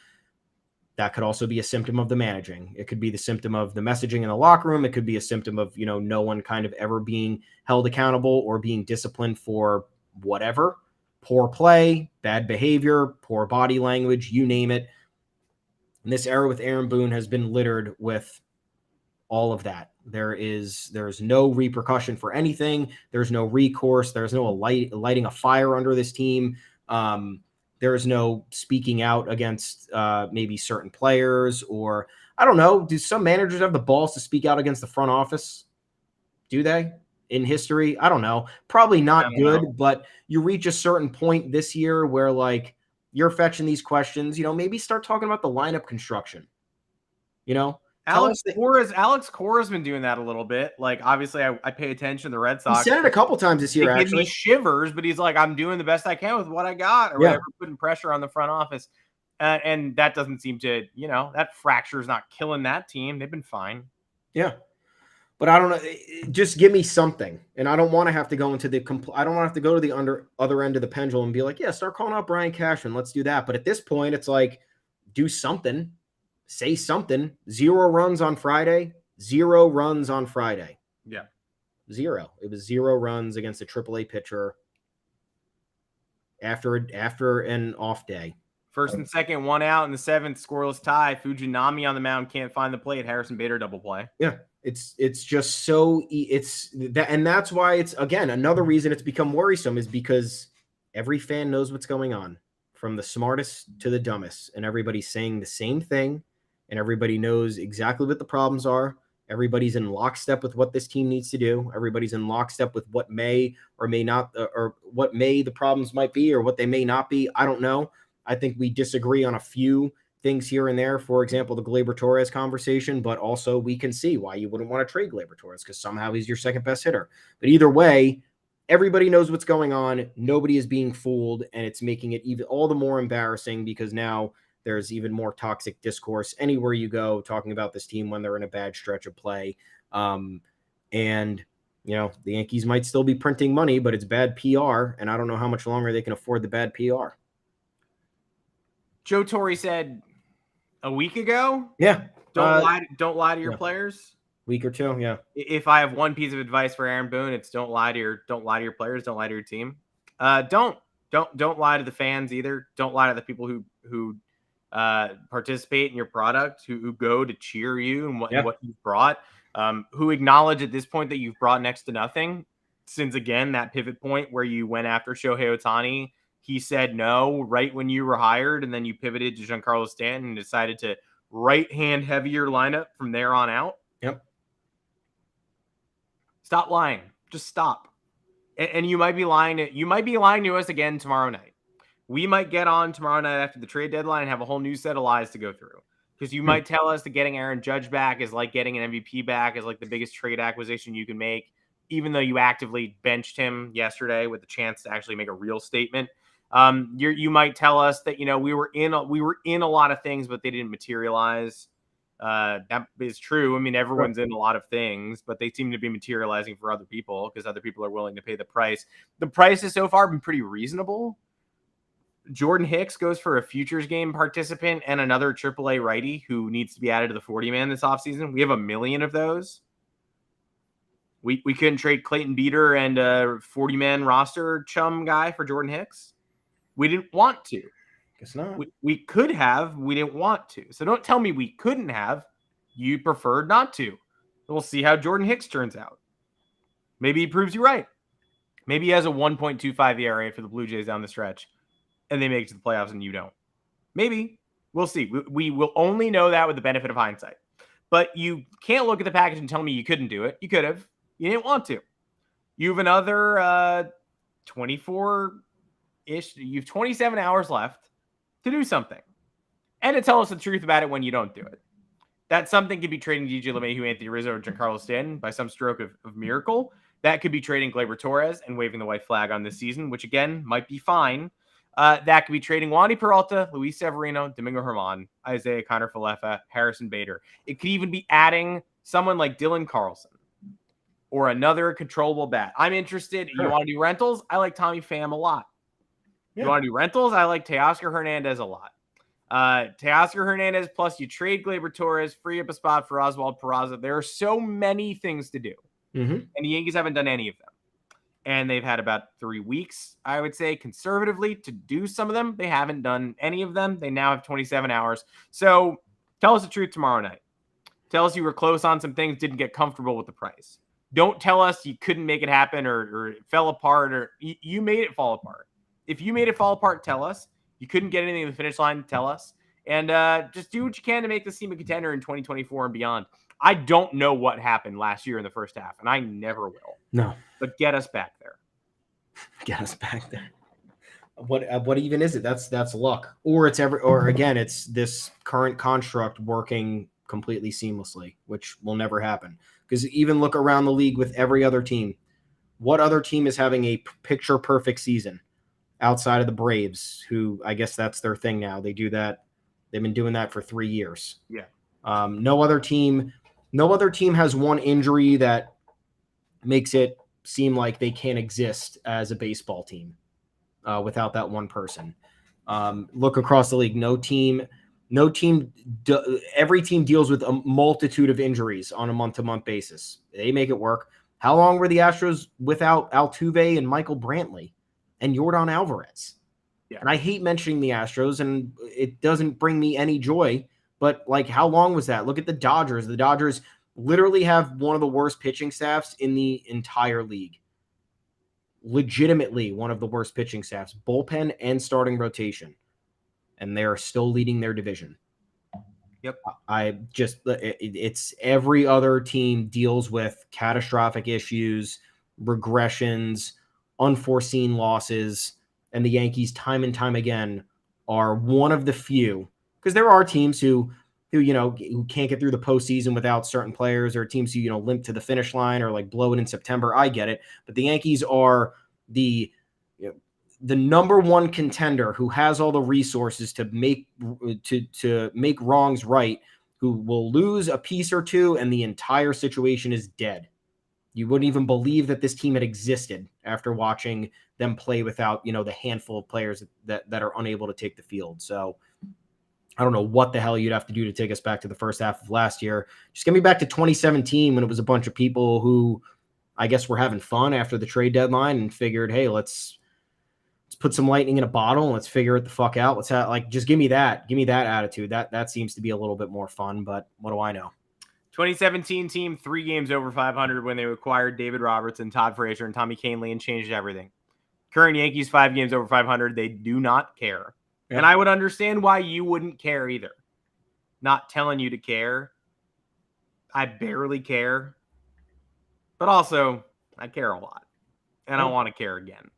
That could also be a symptom of the managing. It could be the symptom of the messaging in the locker room. It could be a symptom of, no one kind of ever being held accountable or being disciplined for whatever. Poor play, bad behavior, poor body language, you name it. And this era with Aaron Boone has been littered with all of that. There's no repercussion for anything. There's no recourse. There's no lighting a fire under this team. There's no speaking out against maybe certain players, or I don't know. Do some managers have the balls to speak out against the front office? Do they in history? I don't know. Probably not good, but you reach a certain point this year where like you're fetching these questions, maybe start talking about the lineup construction, Alex Cora's been doing that a little bit. Like, obviously, I pay attention to the Red Sox. He said it a couple times this year, actually. It gave me shivers, but he's like, I'm doing the best I can with what I got, or whatever, putting pressure on the front office. And that doesn't seem to, that fracture is not killing that team. They've been fine. Yeah. But I don't know. Just give me something. And I don't want to have to go into I don't want to have to go to the other end of the pendulum and be like, yeah, start calling out Brian Cashman. Let's do that. But at this point, it's like, do something. Say something. 0 runs on Friday. 0 runs on Friday. Yeah. 0. It was 0 runs against a AAA pitcher after an off day. First and second, 1 out in the 7th, scoreless tie. Fujinami on the mound, can't find the plate. Harrison Bader double play. Yeah. It's just so and that's why it's, again, another reason it's become worrisome is because every fan knows what's going on, from the smartest to the dumbest, and everybody's saying the same thing, and everybody knows exactly what the problems are. Everybody's in lockstep with what this team needs to do. Everybody's in lockstep with what may or may not, or what may the problems might be, or what they may not be. I don't know. I think we disagree on a few things here and there. For example, the Gleyber Torres conversation, but also we can see why you wouldn't want to trade Gleyber Torres, because somehow he's your second best hitter. But either way, everybody knows what's going on. Nobody is being fooled, and it's making it even all the more embarrassing because now there's even more toxic discourse anywhere you go talking about this team when they're in a bad stretch of play. And the Yankees might still be printing money, but it's bad PR, and I don't know how much longer they can afford the bad PR. Joe Torre said a week ago, yeah, don't lie to your players. Week or two, yeah. If I have one piece of advice for Aaron Boone, it's don't lie to your players, don't lie to your team. Don't lie to the fans either. Don't lie to the people who participate in your product, who go to cheer you and what you've brought, who acknowledge at this point that you've brought next to nothing. Since again, that pivot point where you went after Shohei Ohtani, he said no right when you were hired, and then you pivoted to Giancarlo Stanton and decided to right-hand heavier lineup from there on out. Yep. Stop lying. Just stop. And you might be lying to us again tomorrow night. We might get on tomorrow night after the trade deadline and have a whole new set of lies to go through. Because you might tell us that getting Aaron Judge back is like getting an MVP back, is like the biggest trade acquisition you can make, even though you actively benched him yesterday with the chance to actually make a real statement. You might tell us that, we were in a lot of things, but they didn't materialize. That is true. I mean, everyone's in a lot of things, but they seem to be materializing for other people because other people are willing to pay the price. The price has so far been pretty reasonable. Jordan Hicks goes for a futures game participant and another AAA righty who needs to be added to the 40-man this offseason. We have 1 million of those. We couldn't trade Clayton Beater and a 40-man roster chum guy for Jordan Hicks. We didn't want to. Guess not. We could have. We didn't want to. So don't tell me we couldn't have. You preferred not to. We'll see how Jordan Hicks turns out. Maybe he proves you right. Maybe he has a 1.25 ERA for the Blue Jays down the stretch, and they make it to the playoffs and you don't. Maybe. We'll see. We will only know that with the benefit of hindsight. But you can't look at the package and tell me you couldn't do it. You could have. You didn't want to. You have another 24-ish. You have 27 hours left to do something and to tell us the truth about it when you don't do it. That something could be trading DJ LeMahieu, Anthony Rizzo, or Giancarlo Stanton by some stroke of miracle. That could be trading Gleyber Torres and waving the white flag on this season, which again might be fine. That could be trading Wandy Peralta, Luis Severino, Domingo Germán, Isaiah Kiner-Falefa, Harrison Bader. It could even be adding someone like Dylan Carlson or another controllable bat. I'm interested. Sure. You want to do rentals? I like Tommy Pham a lot. Yeah. You want to do rentals? I like Teoscar Hernandez a lot. Teoscar Hernandez, plus you trade Gleyber Torres, free up a spot for Oswald Peraza. There are so many things to do. Mm-hmm. And the Yankees haven't done any of them. And they've had about 3 weeks, I would say, conservatively, to do some of them. They haven't done any of them. They now have 27 hours. So Tell us the truth tomorrow night. Tell us you were close on some things, didn't get comfortable with the price. Don't tell us you couldn't make it happen or it fell apart or you made it fall apart. If you made it fall apart, tell us. You couldn't get anything to the finish line, tell us. And just do what you can to make this team a contender in 2024 and beyond. I don't know what happened last year in the first half, and I never will. No. But get us back there. Get us back there. What even is it? That's luck. Or it's this current construct working completely seamlessly, which will never happen. Because even look around the league with every other team. What other team is having a picture perfect season outside of the Braves, who I guess that's their thing now. They do that. They've been doing that for 3 years. Yeah. No other team has one injury that makes it seem like they can't exist as a baseball team without that one person. Look across the league. Every team deals with a multitude of injuries on a month-to-month basis. They make it work. How long were the Astros without Altuve and Michael Brantley and Yordan Alvarez? Yeah. And I hate mentioning the Astros, and it doesn't bring me any joy. But, like, how long was that? Look at the Dodgers. The Dodgers literally have one of the worst pitching staffs in the entire league. Legitimately one of the worst pitching staffs, bullpen and starting rotation. And they're still leading their division. Yep. It's every other team deals with catastrophic issues, regressions, unforeseen losses, and the Yankees time and time again are one of the few, because there are teams who can't get through the postseason without certain players, or teams who, limp to the finish line or like blow it in September. I get it. But the Yankees are the number one contender who has all the resources to make wrongs right, who will lose a piece or two and the entire situation is dead. You wouldn't even believe that this team had existed after watching them play without, the handful of players that are unable to take the field. So I don't know what the hell you'd have to do to take us back to the first half of last year. Just get me back to 2017 when it was a bunch of people who I guess were having fun after the trade deadline and figured, hey, let's put some lightning in a bottle and let's figure it the fuck out. Just give me that. Give me that attitude. That seems to be a little bit more fun, but what do I know? 2017 team, 3 games over 500 when they acquired David Robertson, Todd Frazier, and Tommy Kahnle and changed everything. Current Yankees, 5 games over 500. They do not care. Yeah. And I would understand why you wouldn't care either. Not telling you to care. I barely care. But also, I care a lot. And I want to care again.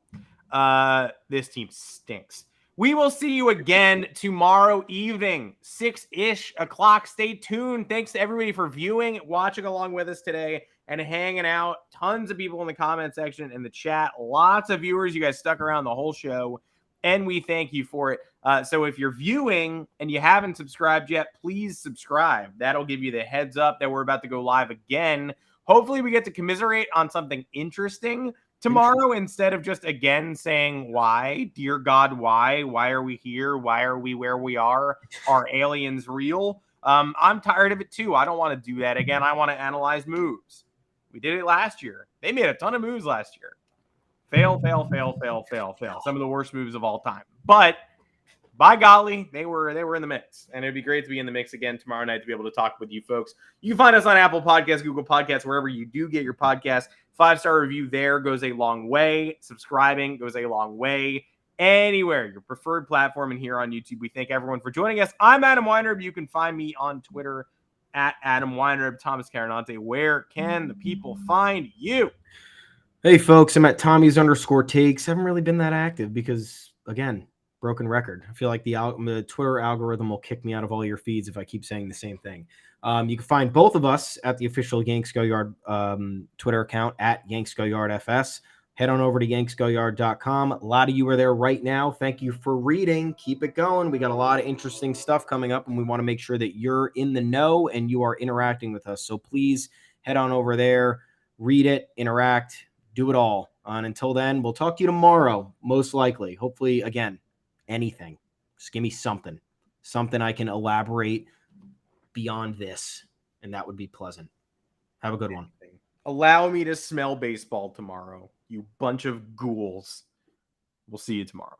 This team stinks. We will see you again tomorrow evening, 6-ish o'clock. Stay tuned. Thanks to everybody for viewing, watching along with us today, and hanging out. Tons of people in the comment section, in the chat. Lots of viewers. You guys stuck around the whole show, and we thank you for it. So if you're viewing and you haven't subscribed yet, please subscribe. That'll give you the heads up that we're about to go live again. Hopefully we get to commiserate on something interesting tomorrow instead of just again saying why, dear God, why are we here? Why are we where we are? Are aliens real? I'm tired of it too. I don't want to do that again. I want to analyze moves. We did it last year. They made a ton of moves last year. Fail. Some of the worst moves of all time. But by golly, they were in the mix. And it'd be great to be in the mix again tomorrow night to be able to talk with you folks. You can find us on Apple Podcasts, Google Podcasts, wherever you do get your podcasts. 5-star review there goes a long way. Subscribing goes a long way. Anywhere, your preferred platform, and here on YouTube. We thank everyone for joining us. I'm Adam Weinrib. You can find me on Twitter at Adam Weinrib. Thomas Carinante, where can the people find you? Hey, folks, I'm at Tommy's_takes. I haven't really been that active because, again, broken record. I feel like the Twitter algorithm will kick me out of all your feeds if I keep saying the same thing. You can find both of us at the official Yanks Go Yard Twitter account at yanksgoyardfs. Head on over to yanksgoyard.com. A lot of you are there right now. Thank you for reading. Keep it going. We got a lot of interesting stuff coming up, and we want to make sure that you're in the know and you are interacting with us. So please head on over there, read it, interact, do it all. And until then, we'll talk to you tomorrow, most likely. Hopefully, again, anything. Just give me something I can elaborate beyond this, and that would be pleasant. Have a good one. Allow me to smell baseball tomorrow, you bunch of ghouls. We'll see you tomorrow.